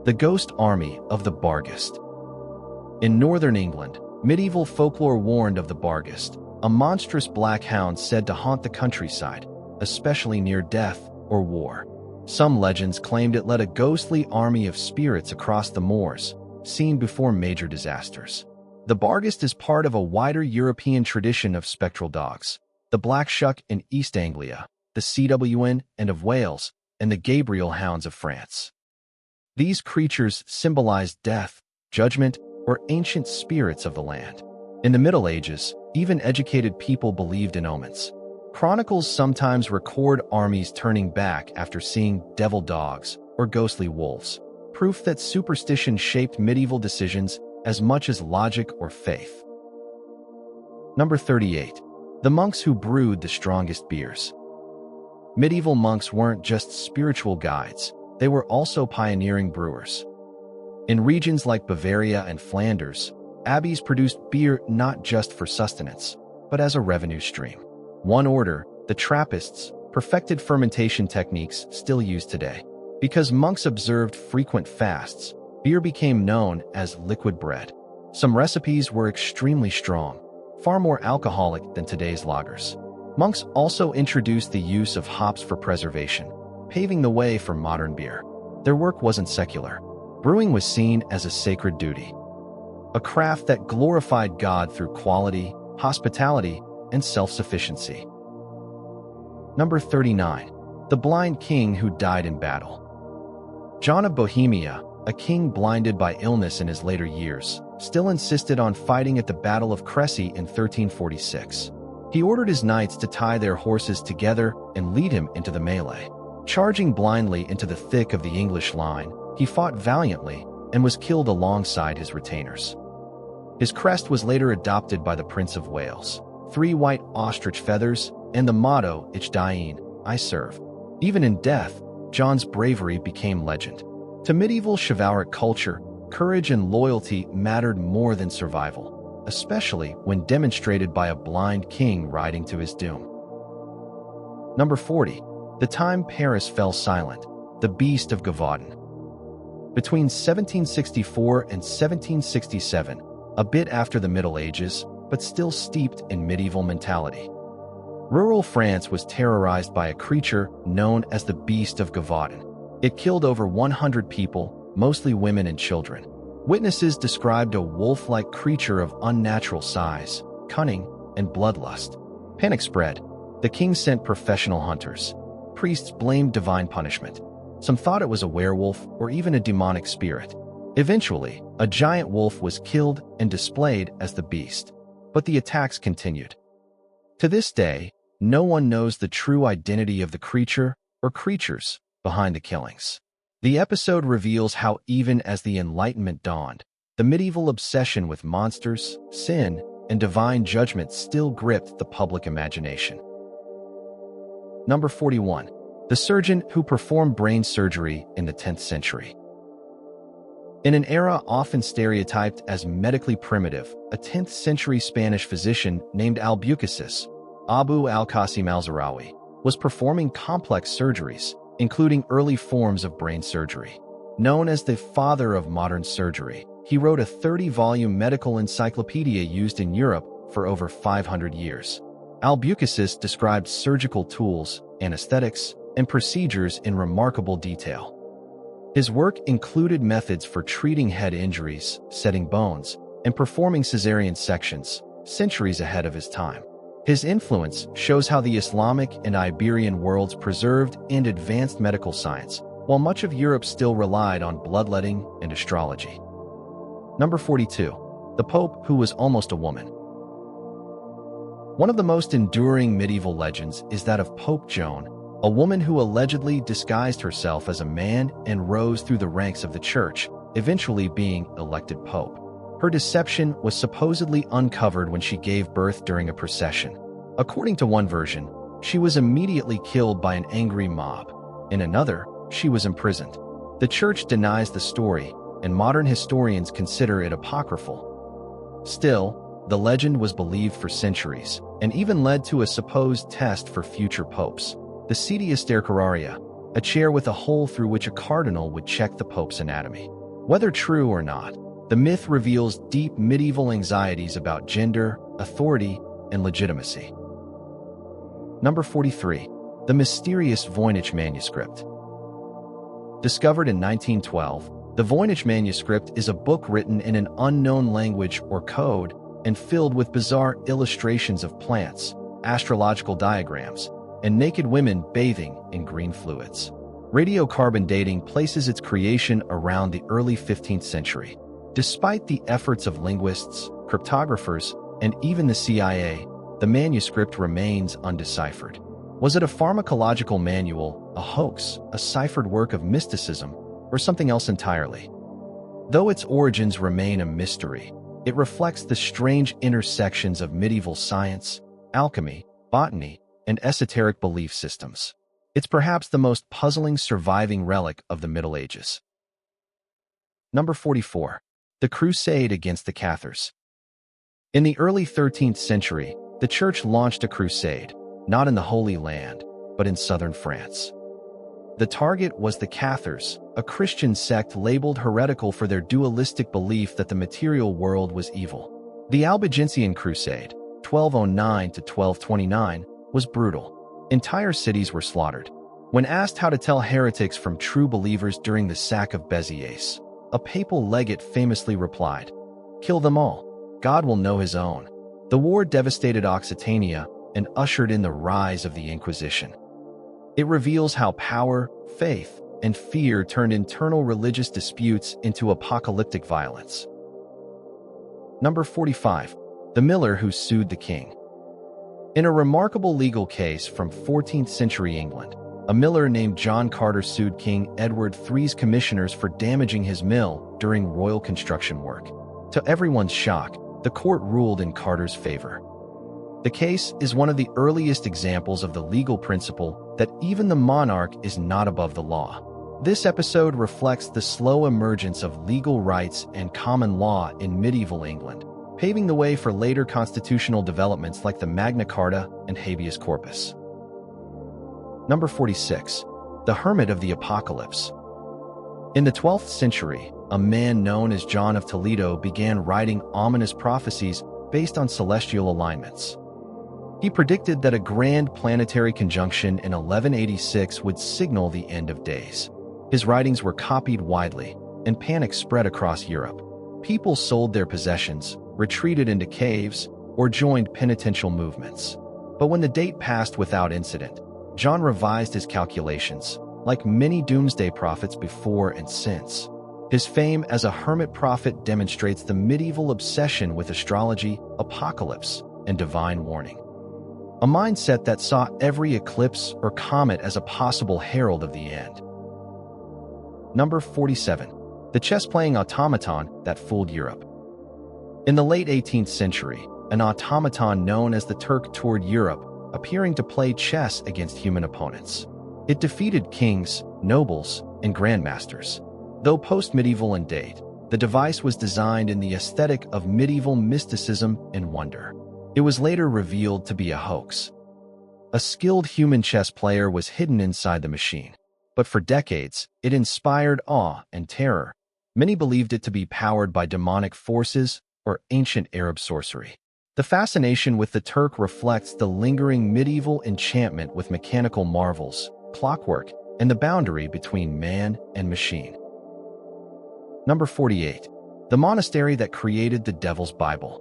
[SPEAKER 1] The Ghost Army of the Barghest. In northern England, medieval folklore warned of the Barghest, a monstrous black hound said to haunt the countryside, especially near death or war. Some legends claimed it led a ghostly army of spirits across the moors, seen before major disasters. The Barghest is part of a wider European tradition of spectral dogs, the Black Shuck in East Anglia, the CWN and of Wales, and the Gabriel hounds of France. These creatures symbolized death, judgment, or ancient spirits of the land. In the Middle Ages, even educated people believed in omens. Chronicles sometimes record armies turning back after seeing devil dogs or ghostly wolves, proof that superstition shaped medieval decisions as much as logic or faith. Number 38. The monks who brewed the strongest beers. Medieval monks weren't just spiritual guides, they were also pioneering brewers. In regions like Bavaria and Flanders, abbeys produced beer not just for sustenance, but as a revenue stream. One order, the Trappists, perfected fermentation techniques still used today. Because monks observed frequent fasts, beer became known as liquid bread. Some recipes were extremely strong, far more alcoholic than today's lagers. Monks also introduced the use of hops for preservation, paving the way for modern beer. Their work wasn't secular. Brewing was seen as a sacred duty, a craft that glorified God through quality, hospitality, and self-sufficiency. Number 39. The blind king who died in battle. John of Bohemia, a king blinded by illness in his later years, still insisted on fighting at the Battle of Crécy in 1346. He ordered his knights to tie their horses together and lead him into the melee. Charging blindly into the thick of the English line, he fought valiantly and was killed alongside his retainers. His crest was later adopted by the Prince of Wales, 3 white ostrich feathers, and the motto, Ich dien, I serve. Even in death, John's bravery became legend. To medieval chivalric culture, courage and loyalty mattered more than survival. especially when demonstrated by a blind king riding to his doom. Number 40. The time Paris fell silent, the Beast of Gavaudan. Between 1764 and 1767, a bit after the Middle Ages, but still steeped in medieval mentality, rural France was terrorized by a creature known as the Beast of Gavaudan. It killed over 100 people, mostly women and children. Witnesses described a wolf-like creature of unnatural size, cunning, and bloodlust. Panic spread. The king sent professional hunters. Priests blamed divine punishment. Some thought it was a werewolf or even a demonic spirit. Eventually, a giant wolf was killed and displayed as the beast. But the attacks continued. To this day, no one knows the true identity of the creature or creatures behind the killings. The episode reveals how even as the Enlightenment dawned, the medieval obsession with monsters, sin, and divine judgment still gripped the public imagination. Number 41. The surgeon who performed brain surgery in the 10th century. In an era often stereotyped as medically primitive, a 10th century Spanish physician named Albucasis, Abu al-Qasim al-Zahrawi, was performing complex surgeries, including early forms of brain surgery. Known as the father of modern surgery, he wrote a 30-volume medical encyclopedia used in Europe for over 500 years. Albucasis described surgical tools, anesthetics, and procedures in remarkable detail. His work included methods for treating head injuries, setting bones, and performing cesarean sections, centuries ahead of his time. His influence shows how the Islamic and Iberian worlds preserved and advanced medical science, while much of Europe still relied on bloodletting and astrology. Number 42. The Pope who was almost a woman. One of the most enduring medieval legends is that of Pope Joan, a woman who allegedly disguised herself as a man and rose through the ranks of the church, eventually being elected pope. Her deception was supposedly uncovered when she gave birth during a procession. According to one version, she was immediately killed by an angry mob. In another, she was imprisoned. The church denies the story, and modern historians consider it apocryphal. Still, the legend was believed for centuries, and even led to a supposed test for future popes. The sedia stercoraria, a chair with a hole through which a cardinal would check the pope's anatomy. Whether true or not, the myth reveals deep medieval anxieties about gender, authority, and legitimacy. Number 43. The mysterious Voynich manuscript. Discovered in 1912, the Voynich manuscript is a book written in an unknown language or code and filled with bizarre illustrations of plants, astrological diagrams, and naked women bathing in green fluids. Radiocarbon dating places its creation around the early 15th century. Despite the efforts of linguists, cryptographers, and even the CIA, the manuscript remains undeciphered. Was it a pharmacological manual, a hoax, a ciphered work of mysticism, or something else entirely? Though its origins remain a mystery, it reflects the strange intersections of medieval science, alchemy, botany, and esoteric belief systems. It's perhaps the most puzzling surviving relic of the Middle Ages. Number 44. The Crusade against the Cathars. In the early 13th century, the Church launched a crusade, not in the Holy Land, but in southern France. The target was the Cathars, a Christian sect labeled heretical for their dualistic belief that the material world was evil. The Albigensian Crusade, 1209 to 1229, was brutal. Entire cities were slaughtered. When asked how to tell heretics from true believers during the sack of Béziers, a papal legate famously replied, "Kill them all. God will know his own." The war devastated Occitania and ushered in the rise of the Inquisition. It reveals how power, faith, and fear turned internal religious disputes into apocalyptic violence. Number 45. The Miller who sued the king. In a remarkable legal case from 14th century England, a miller named John Carter sued King Edward III's commissioners for damaging his mill during royal construction work. To everyone's shock, the court ruled in Carter's favor. The case is one of the earliest examples of the legal principle that even the monarch is not above the law. This episode reflects the slow emergence of legal rights and common law in medieval England, paving the way for later constitutional developments like the Magna Carta and habeas corpus. Number 46. The Hermit of the Apocalypse. In the 12th century, a man known as John of Toledo began writing ominous prophecies based on celestial alignments. He predicted that a grand planetary conjunction in 1186 would signal the end of days. His writings were copied widely, and panic spread across Europe. People sold their possessions, retreated into caves, or joined penitential movements. But when the date passed without incident, John revised his calculations, like many doomsday prophets before and since. His fame as a hermit prophet demonstrates the medieval obsession with astrology, apocalypse, and divine warning. A mindset that saw every eclipse or comet as a possible herald of the end. Number 47. The chess-playing automaton that fooled Europe. In the late 18th century, an automaton known as the Turk toured Europe, appearing to play chess against human opponents. It defeated kings, nobles, and grandmasters. Though post-medieval in date, the device was designed in the aesthetic of medieval mysticism and wonder. It was later revealed to be a hoax. A skilled human chess player was hidden inside the machine, but for decades, it inspired awe and terror. Many believed it to be powered by demonic forces or ancient Arab sorcery. The fascination with the Turk reflects the lingering medieval enchantment with mechanical marvels, clockwork, and the boundary between man and machine. Number 48. The monastery that created the Devil's Bible.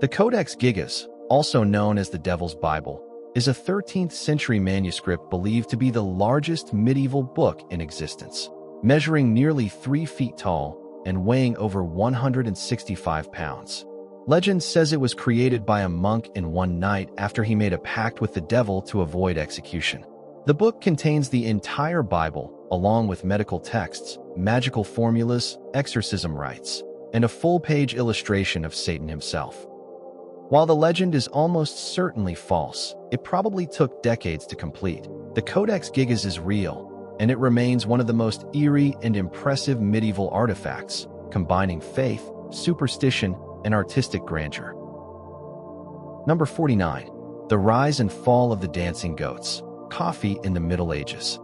[SPEAKER 1] The Codex Gigas, also known as the Devil's Bible, is a 13th century manuscript believed to be the largest medieval book in existence, measuring nearly 3 feet tall and weighing over 165 pounds. Legend says it was created by a monk in one night after he made a pact with the devil to avoid execution. The book contains the entire Bible, along with medical texts, magical formulas, exorcism rites, and a full-page illustration of Satan himself. While the legend is almost certainly false, it probably took decades to complete. The Codex Gigas is real, and it remains one of the most eerie and impressive medieval artifacts, combining faith, superstition, and artistic grandeur. Number 49. The Rise and Fall of the Dancing Goats. Coffee in the Middle Ages.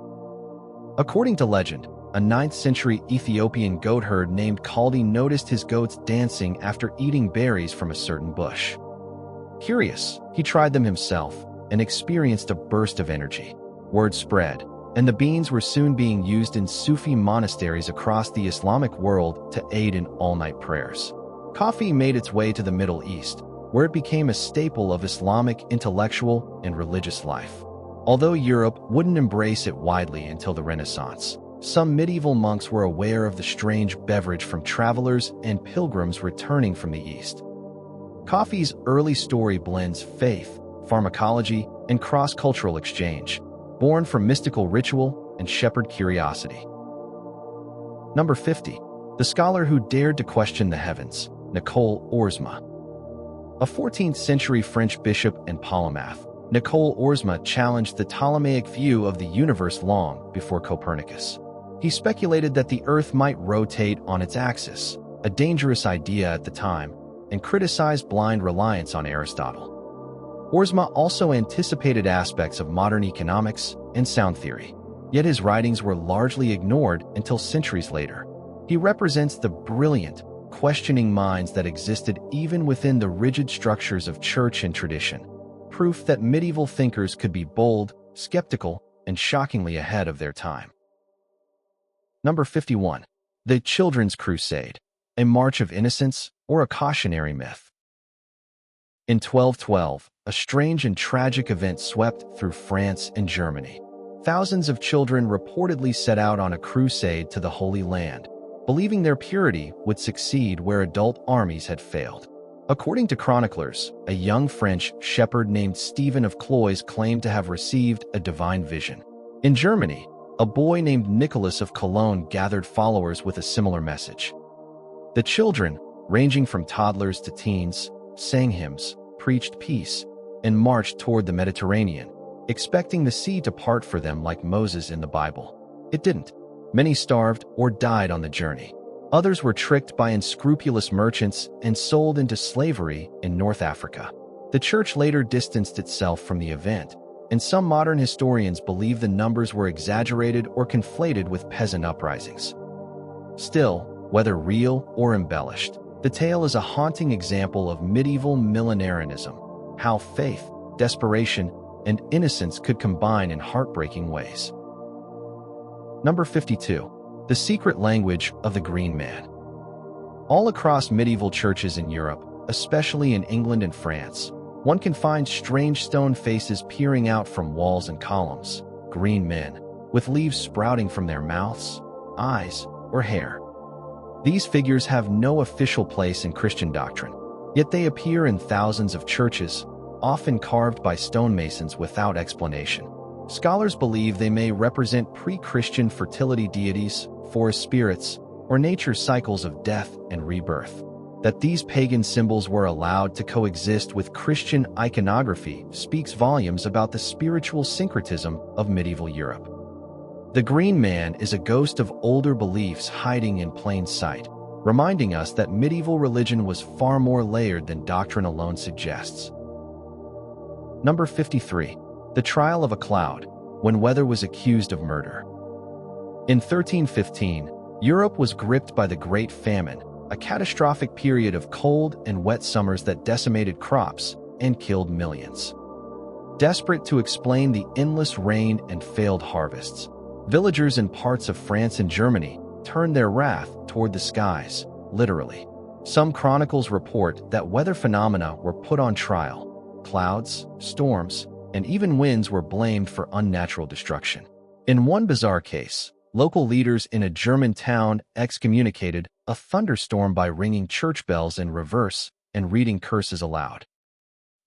[SPEAKER 1] According to legend, a 9th century Ethiopian goat herd named Kaldi noticed his goats dancing after eating berries from a certain bush. Curious, he tried them himself and experienced a burst of energy. Word spread, and the beans were soon being used in Sufi monasteries across the Islamic world to aid in all-night prayers. Coffee made its way to the Middle East, where it became a staple of Islamic intellectual and religious life. Although Europe wouldn't embrace it widely until the Renaissance, some medieval monks were aware of the strange beverage from travelers and pilgrims returning from the East. Coffee's early story blends faith, pharmacology, and cross-cultural exchange, born from mystical ritual and shepherd curiosity. Number 50. The scholar who dared to question the heavens, Nicole Orsma. A 14th century French bishop and polymath, Nicole Orsma challenged the Ptolemaic view of the universe long before Copernicus. He speculated that the Earth might rotate on its axis, a dangerous idea at the time, and criticized blind reliance on Aristotle. Orsma also anticipated aspects of modern economics and sound theory, yet his writings were largely ignored until centuries later. He represents the brilliant, questioning minds that existed even within the rigid structures of church and tradition, proof that medieval thinkers could be bold, skeptical, and shockingly ahead of their time. Number 51. The Children's Crusade, a march of innocence or a cautionary myth. In 1212, a strange and tragic event swept through France and Germany. Thousands of children reportedly set out on a crusade to the Holy Land, believing their purity would succeed where adult armies had failed. According to chroniclers, a young French shepherd named Stephen of Cloyes claimed to have received a divine vision. In Germany, a boy named Nicholas of Cologne gathered followers with a similar message. The children, ranging from toddlers to teens, sang hymns, preached peace, and marched toward the Mediterranean, expecting the sea to part for them like Moses in the Bible. It didn't. Many starved or died on the journey. Others were tricked by unscrupulous merchants and sold into slavery in North Africa. The church later distanced itself from the event, and some modern historians believe the numbers were exaggerated or conflated with peasant uprisings. Still, whether real or embellished, the tale is a haunting example of medieval millenarism, how faith, desperation, and innocence could combine in heartbreaking ways. Number 52. The secret language of the Green Man. All across medieval churches in Europe, especially in England and France, one can find strange stone faces peering out from walls and columns, green men, with leaves sprouting from their mouths, eyes, or hair. These figures have no official place in Christian doctrine, yet they appear in thousands of churches, often carved by stonemasons without explanation. Scholars believe they may represent pre-Christian fertility deities, forest spirits, or nature's cycles of death and rebirth. That these pagan symbols were allowed to coexist with Christian iconography speaks volumes about the spiritual syncretism of medieval Europe. The Green Man is a ghost of older beliefs hiding in plain sight, reminding us that medieval religion was far more layered than doctrine alone suggests. Number 53. The Trial of a Cloud, when weather was accused of murder. In 1315, Europe was gripped by the Great Famine, a catastrophic period of cold and wet summers that decimated crops and killed millions. Desperate to explain the endless rain and failed harvests, villagers in parts of France and Germany turned their wrath toward the skies, literally. Some chronicles report that weather phenomena were put on trial. Clouds, storms, and even winds were blamed for unnatural destruction. In one bizarre case, local leaders in a German town excommunicated a thunderstorm by ringing church bells in reverse and reading curses aloud.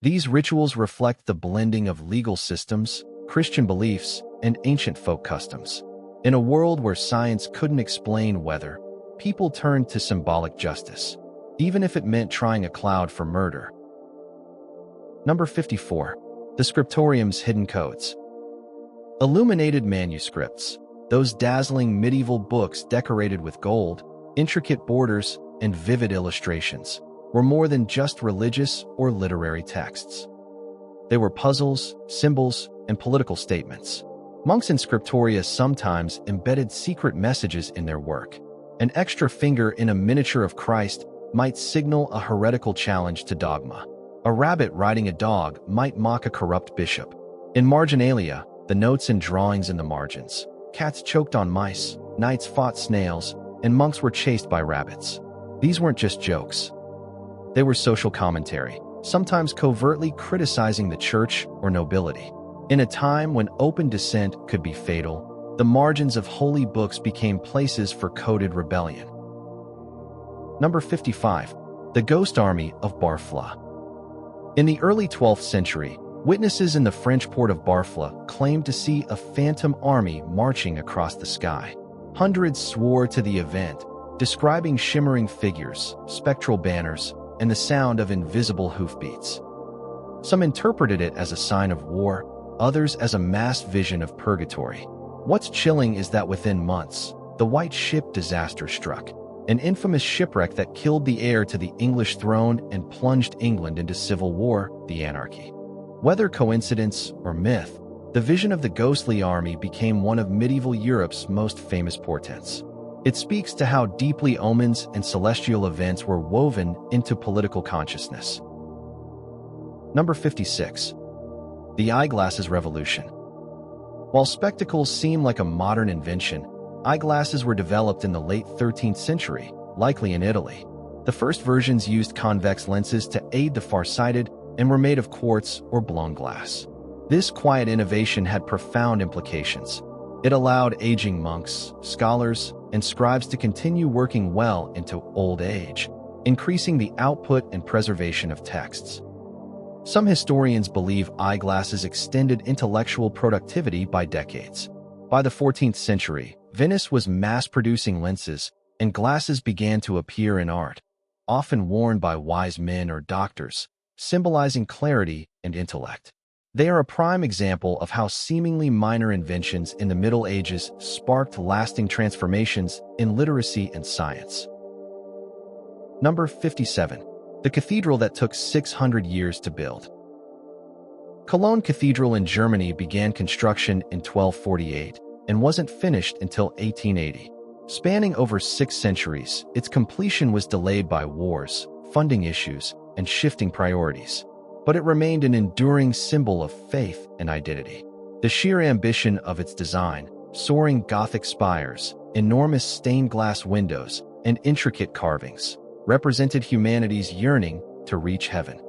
[SPEAKER 1] These rituals reflect the blending of legal systems, Christian beliefs, and ancient folk customs. In a world where science couldn't explain weather, people turned to symbolic justice, even if it meant trying a cloud for murder. Number 54. The scriptorium's hidden codes. Illuminated manuscripts, those dazzling medieval books decorated with gold, intricate borders, and vivid illustrations, were more than just religious or literary texts. They were puzzles, symbols, and political statements. Monks in scriptoria sometimes embedded secret messages in their work. An extra finger in a miniature of Christ might signal a heretical challenge to dogma. A rabbit riding a dog might mock a corrupt bishop. In marginalia, the notes and drawings in the margins. Cats choked on mice, knights fought snails, and monks were chased by rabbits. These weren't just jokes. They were social commentary, sometimes covertly criticizing the church or nobility. In a time when open dissent could be fatal, the margins of holy books became places for coded rebellion. Number 55. The Ghost Army of Barfla. In the early 12th century, witnesses in the French port of Barfla claimed to see a phantom army marching across the sky. Hundreds swore to the event, describing shimmering figures, spectral banners, and the sound of invisible hoofbeats. Some interpreted it as a sign of war, others as a mass vision of purgatory. What's chilling is that within months, the White Ship disaster struck, an infamous shipwreck that killed the heir to the English throne and plunged England into civil war, the anarchy. Whether coincidence or myth, the vision of the ghostly army became one of medieval Europe's most famous portents. It speaks to how deeply omens and celestial events were woven into political consciousness. Number 56. The eyeglasses revolution. While spectacles seem like a modern invention, eyeglasses were developed in the late 13th century, likely in Italy. The first versions used convex lenses to aid the farsighted and were made of quartz or blown glass. This quiet innovation had profound implications. It allowed aging monks, scholars, and scribes to continue working well into old age, increasing the output and preservation of texts. Some historians believe eyeglasses extended intellectual productivity by decades. By the 14th century, Venice was mass-producing lenses, and glasses began to appear in art, often worn by wise men or doctors, symbolizing clarity and intellect. They are a prime example of how seemingly minor inventions in the Middle Ages sparked lasting transformations in literacy and science. Number 57. The cathedral that took 600 years to build. Cologne Cathedral in Germany began construction in 1248 and wasn't finished until 1880. Spanning over 6 centuries, its completion was delayed by wars, funding issues, and shifting priorities. But it remained an enduring symbol of faith and identity. The sheer ambition of its design, soaring Gothic spires, enormous stained glass windows, and intricate carvings, represented humanity's yearning to reach heaven.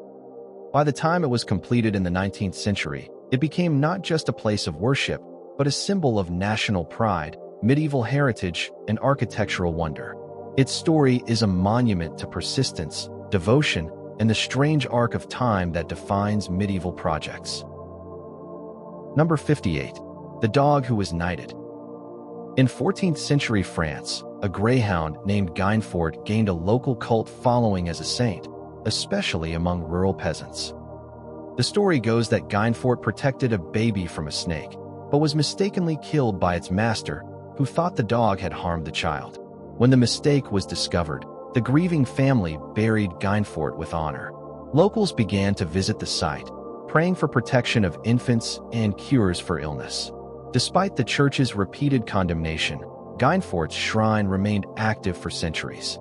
[SPEAKER 1] By the time it was completed in the 19th century, it became not just a place of worship, but a symbol of national pride, medieval heritage, and architectural wonder. Its story is a monument to persistence, devotion, and the strange arc of time that defines medieval projects. Number 58. The dog who was knighted. In 14th century France, a greyhound named Guinefort gained a local cult following as a saint, especially among rural peasants. The story goes that Guinefort protected a baby from a snake, but was mistakenly killed by its master, who thought the dog had harmed the child. When the mistake was discovered, the grieving family buried Guinefort with honor. Locals began to visit the site, praying for protection of infants and cures for illness. Despite the church's repeated condemnation, Guinefort's shrine remained active for centuries.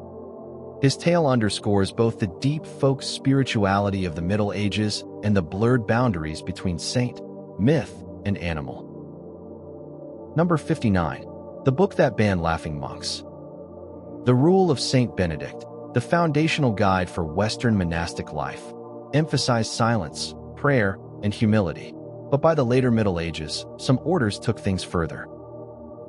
[SPEAKER 1] His tale underscores both the deep folk spirituality of the Middle Ages and the blurred boundaries between saint, myth, and animal. Number 59. The book that banned laughing monks. The Rule of Saint Benedict, the foundational guide for Western monastic life, emphasized silence, prayer, and humility. But by the later Middle Ages, some orders took things further.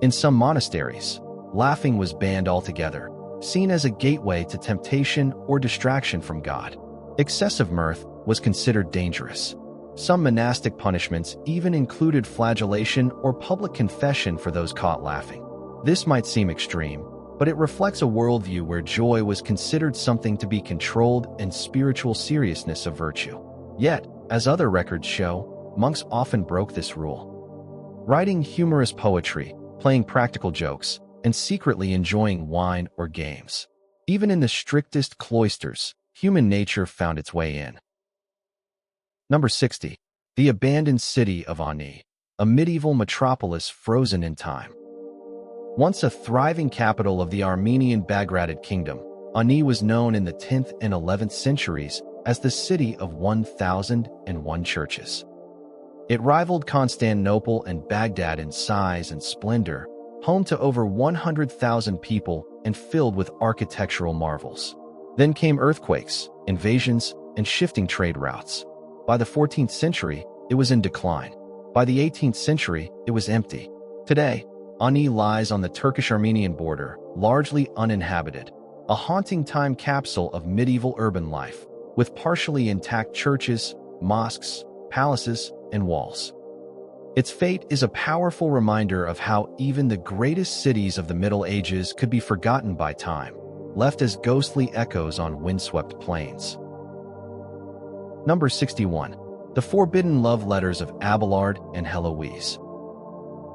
[SPEAKER 1] In some monasteries, laughing was banned altogether, seen as a gateway to temptation or distraction from God. Excessive mirth was considered dangerous. Some monastic punishments even included flagellation or public confession for those caught laughing. This might seem extreme, but it reflects a worldview where joy was considered something to be controlled and spiritual seriousness a virtue. Yet, as other records show, monks often broke this rule. Writing humorous poetry, playing practical jokes, and secretly enjoying wine or games. Even in the strictest cloisters, human nature found its way in. Number 60. The abandoned city of Ani, a medieval metropolis frozen in time. Once a thriving capital of the Armenian Bagratid Kingdom, Ani was known in the 10th and 11th centuries as the city of 1,001 churches. It rivaled Constantinople and Baghdad in size and splendor, home to over 100,000 people and filled with architectural marvels. Then came earthquakes, invasions, and shifting trade routes. By the 14th century, it was in decline. By the 18th century, it was empty. Today, Ani lies on the Turkish-Armenian border, largely uninhabited, a haunting time capsule of medieval urban life, with partially intact churches, mosques, palaces, and walls. Its fate is a powerful reminder of how even the greatest cities of the Middle Ages could be forgotten by time, left as ghostly echoes on windswept plains. Number 61. The Forbidden Love Letters of Abelard and Heloise.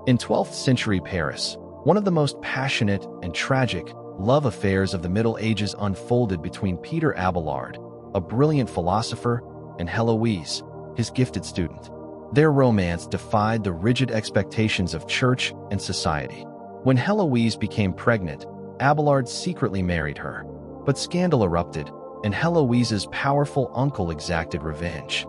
[SPEAKER 1] In 12th century Paris, one of the most passionate and tragic love affairs of the Middle Ages unfolded between Peter Abelard, a brilliant philosopher, and Heloise, his gifted student. Their romance defied the rigid expectations of church and society. When Heloise became pregnant, Abelard secretly married her, but scandal erupted, and Heloise's powerful uncle exacted revenge.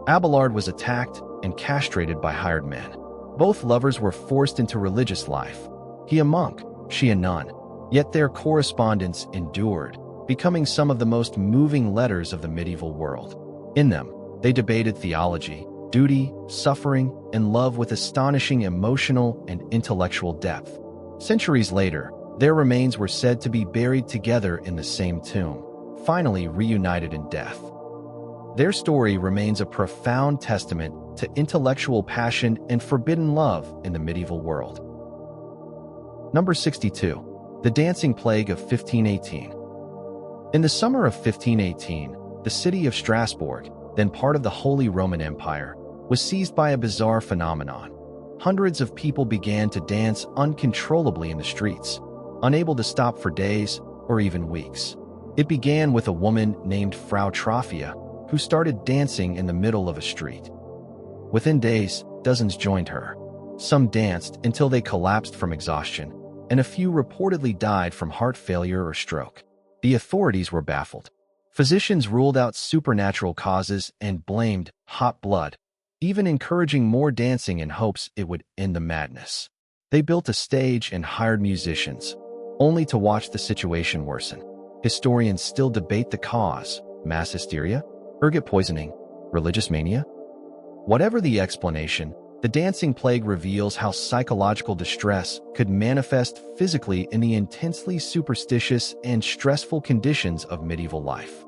[SPEAKER 1] Abelard was attacked and castrated by hired men. Both lovers were forced into religious life, he a monk, she a nun. Yet their correspondence endured, becoming some of the most moving letters of the medieval world. In them, they debated theology, duty, suffering, and love with astonishing emotional and intellectual depth. Centuries later, their remains were said to be buried together in the same tomb, finally reunited in death. Their story remains a profound testament to intellectual passion and forbidden love in the medieval world. Number 62. The Dancing Plague of 1518. In the summer of 1518, the city of Strasbourg, then part of the Holy Roman Empire, was seized by a bizarre phenomenon. Hundreds of people began to dance uncontrollably in the streets, unable to stop for days or even weeks. It began with a woman named Frau Trophia, who started dancing in the middle of a street. Within days, dozens joined her. Some danced until they collapsed from exhaustion, and a few reportedly died from heart failure or stroke. The authorities were baffled. Physicians ruled out supernatural causes and blamed hot blood, even encouraging more dancing in hopes it would end the madness. They built a stage and hired musicians, only to watch the situation worsen. Historians still debate the cause: mass hysteria, ergot poisoning, religious mania. Whatever the explanation, the dancing plague reveals how psychological distress could manifest physically in the intensely superstitious and stressful conditions of medieval life.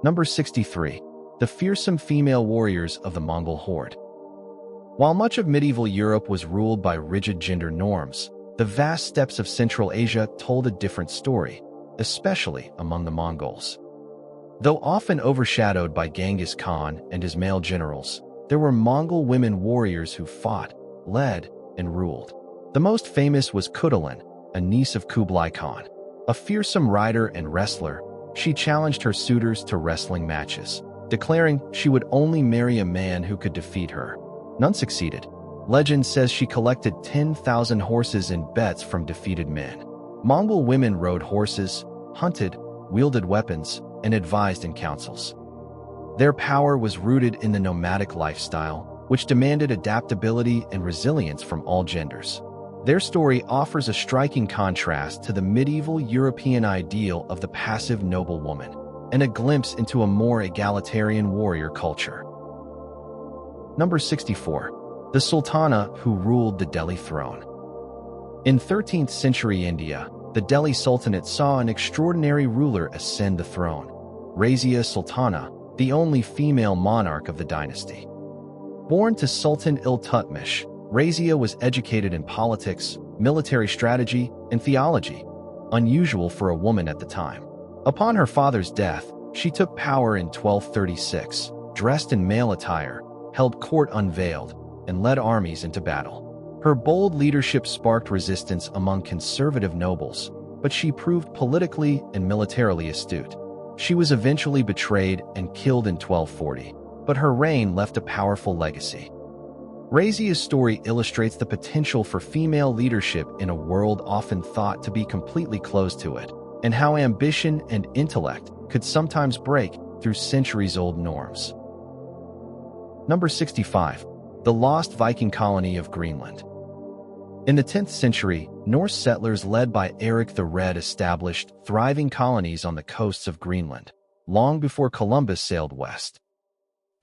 [SPEAKER 1] Number 63. The fearsome female warriors of the Mongol horde. While much of medieval Europe was ruled by rigid gender norms, the vast steppes of Central Asia told a different story, especially among the Mongols. Though often overshadowed by Genghis Khan and his male generals, there were Mongol women warriors who fought, led, and ruled. The most famous was Kudalin, a niece of Kublai Khan. A fearsome rider and wrestler, she challenged her suitors to wrestling matches, declaring she would only marry a man who could defeat her. None succeeded. Legend says she collected 10,000 horses in bets from defeated men. Mongol women rode horses, hunted, wielded weapons, and advised in councils. Their power was rooted in the nomadic lifestyle, which demanded adaptability and resilience from all genders. Their story offers a striking contrast to the medieval European ideal of the passive noble woman, and a glimpse into a more egalitarian warrior culture. Number 64. The Sultana who ruled the Delhi throne. In 13th century India, the Delhi Sultanate saw an extraordinary ruler ascend the throne, Razia Sultana, the only female monarch of the dynasty. Born to Sultan Iltutmish, Razia was educated in politics, military strategy, and theology, unusual for a woman at the time. Upon her father's death, she took power in 1236, dressed in male attire, held court unveiled, and led armies into battle. Her bold leadership sparked resistance among conservative nobles, but she proved politically and militarily astute. She was eventually betrayed and killed in 1240, but her reign left a powerful legacy. Razia's story illustrates the potential for female leadership in a world often thought to be completely closed to it, and how ambition and intellect could sometimes break through centuries-old norms. Number 65. The lost Viking colony of Greenland. In the 10th century, Norse settlers led by Eric the Red established thriving colonies on the coasts of Greenland, long before Columbus sailed west.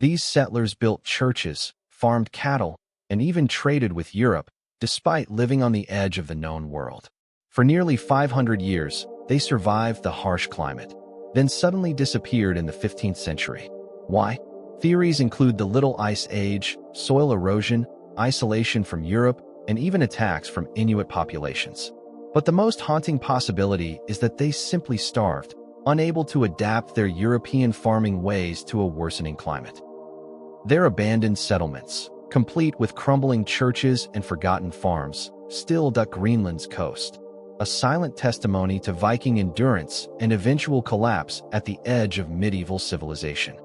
[SPEAKER 1] These settlers built churches, farmed cattle, and even traded with Europe, despite living on the edge of the known world. For nearly 500 years, they survived the harsh climate, then suddenly disappeared in the 15th century. Why? Theories include the Little Ice Age, soil erosion, isolation from Europe, and even attacks from Inuit populations. But the most haunting possibility is that they simply starved, unable to adapt their European farming ways to a worsening climate. Their abandoned settlements, complete with crumbling churches and forgotten farms, still dot Greenland's coast, a silent testimony to Viking endurance and eventual collapse at the edge of medieval civilization.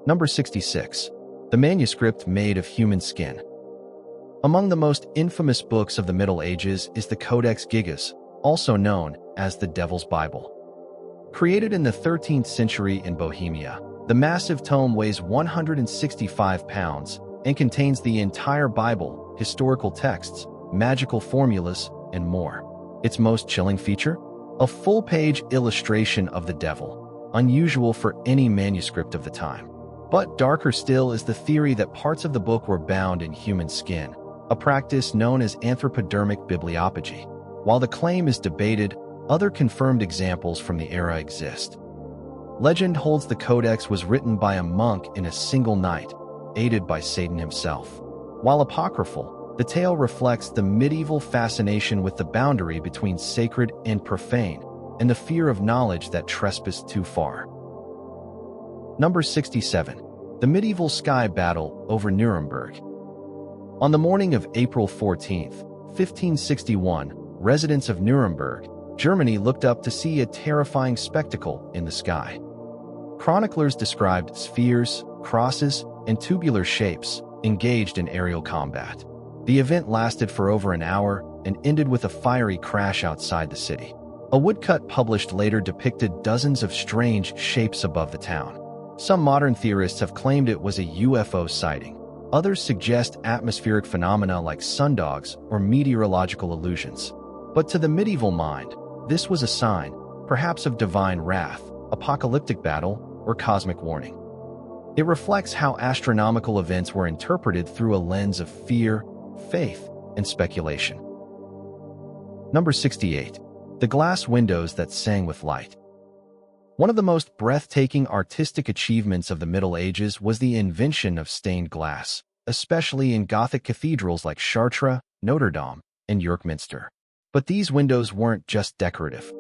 [SPEAKER 1] Number 66. The manuscript made of human skin. Among the most infamous books of the Middle Ages is the Codex Gigas, also known as the Devil's Bible. Created in the 13th century in Bohemia, the massive tome weighs 165 pounds and contains the entire Bible, historical texts, magical formulas, and more. Its most chilling feature? A full-page illustration of the devil, unusual for any manuscript of the time. But darker still is the theory that parts of the book were bound in human skin, a practice known as anthropodermic bibliopagy. While the claim is debated, other confirmed examples from the era exist. Legend holds the codex was written by a monk in a single night, aided by Satan himself. While apocryphal, the tale reflects the medieval fascination with the boundary between sacred and profane, and the fear of knowledge that trespassed too far. Number 67. The medieval sky battle over Nuremberg. On the morning of April 14, 1561, residents of Nuremberg, Germany looked up to see a terrifying spectacle in the sky. Chroniclers described spheres, crosses, and tubular shapes engaged in aerial combat. The event lasted for over an hour and ended with a fiery crash outside the city. A woodcut published later depicted dozens of strange shapes above the town. Some modern theorists have claimed it was a UFO sighting. Others suggest atmospheric phenomena like sundogs or meteorological illusions. But to the medieval mind, this was a sign, perhaps of divine wrath, apocalyptic battle, or cosmic warning. It reflects how astronomical events were interpreted through a lens of fear, faith, and speculation. Number 68. The glass windows that sang with light. One of the most breathtaking artistic achievements of the Middle Ages was the invention of stained glass, especially in Gothic cathedrals like Chartres, Notre Dame, and York Minster. But these windows weren't just decorative.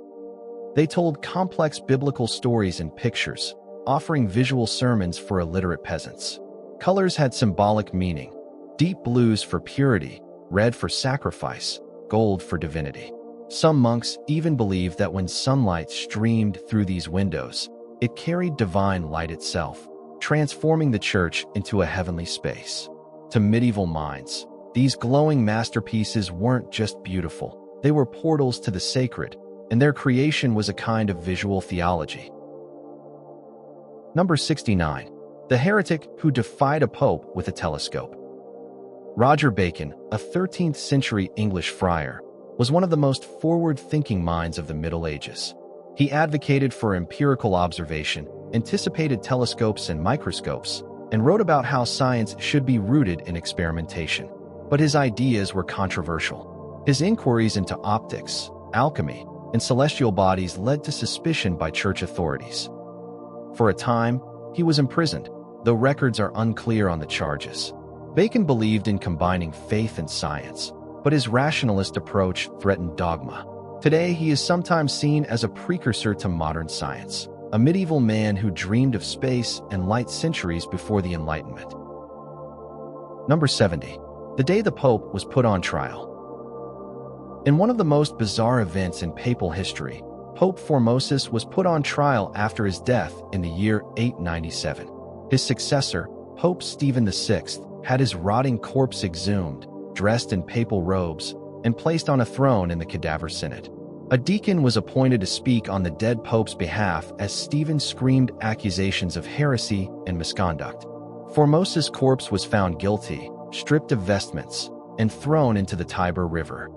[SPEAKER 1] They told complex biblical stories and pictures, offering visual sermons for illiterate peasants. Colors had symbolic meaning: deep blues for purity, red for sacrifice, gold for divinity. Some monks even believed that when sunlight streamed through these windows, it carried divine light itself, transforming the church into a heavenly space. To medieval minds, these glowing masterpieces weren't just beautiful. They were portals to the sacred, and their creation was a kind of visual theology. Number 69. The heretic who defied a pope with a telescope. Roger Bacon, a 13th-century English friar, was one of the most forward-thinking minds of the Middle Ages. He advocated for empirical observation, anticipated telescopes and microscopes, and wrote about how science should be rooted in experimentation. But his ideas were controversial. His inquiries into optics, alchemy, and celestial bodies led to suspicion by church authorities. For a time, he was imprisoned, though records are unclear on the charges. Bacon believed in combining faith and science, but his rationalist approach threatened dogma. Today, he is sometimes seen as a precursor to modern science, a medieval man who dreamed of space and light centuries before the Enlightenment. Number 70. The day the Pope was put on trial. In one of the most bizarre events in papal history, Pope Formosus was put on trial after his death in the year 897. His successor, Pope Stephen VI, had his rotting corpse exhumed, dressed in papal robes, and placed on a throne in the cadaver synod. A deacon was appointed to speak on the dead pope's behalf as Stephen screamed accusations of heresy and misconduct. Formosus' corpse was found guilty, stripped of vestments, and thrown into the Tiber River.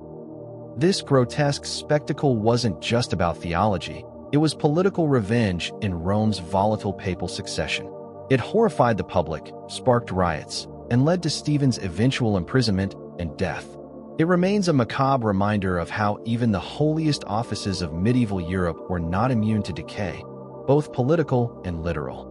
[SPEAKER 1] This grotesque spectacle wasn't just about theology, it was political revenge in Rome's volatile papal succession. It horrified the public, sparked riots, and led to Stephen's eventual imprisonment and death. It remains a macabre reminder of how even the holiest offices of medieval Europe were not immune to decay, both political and literal.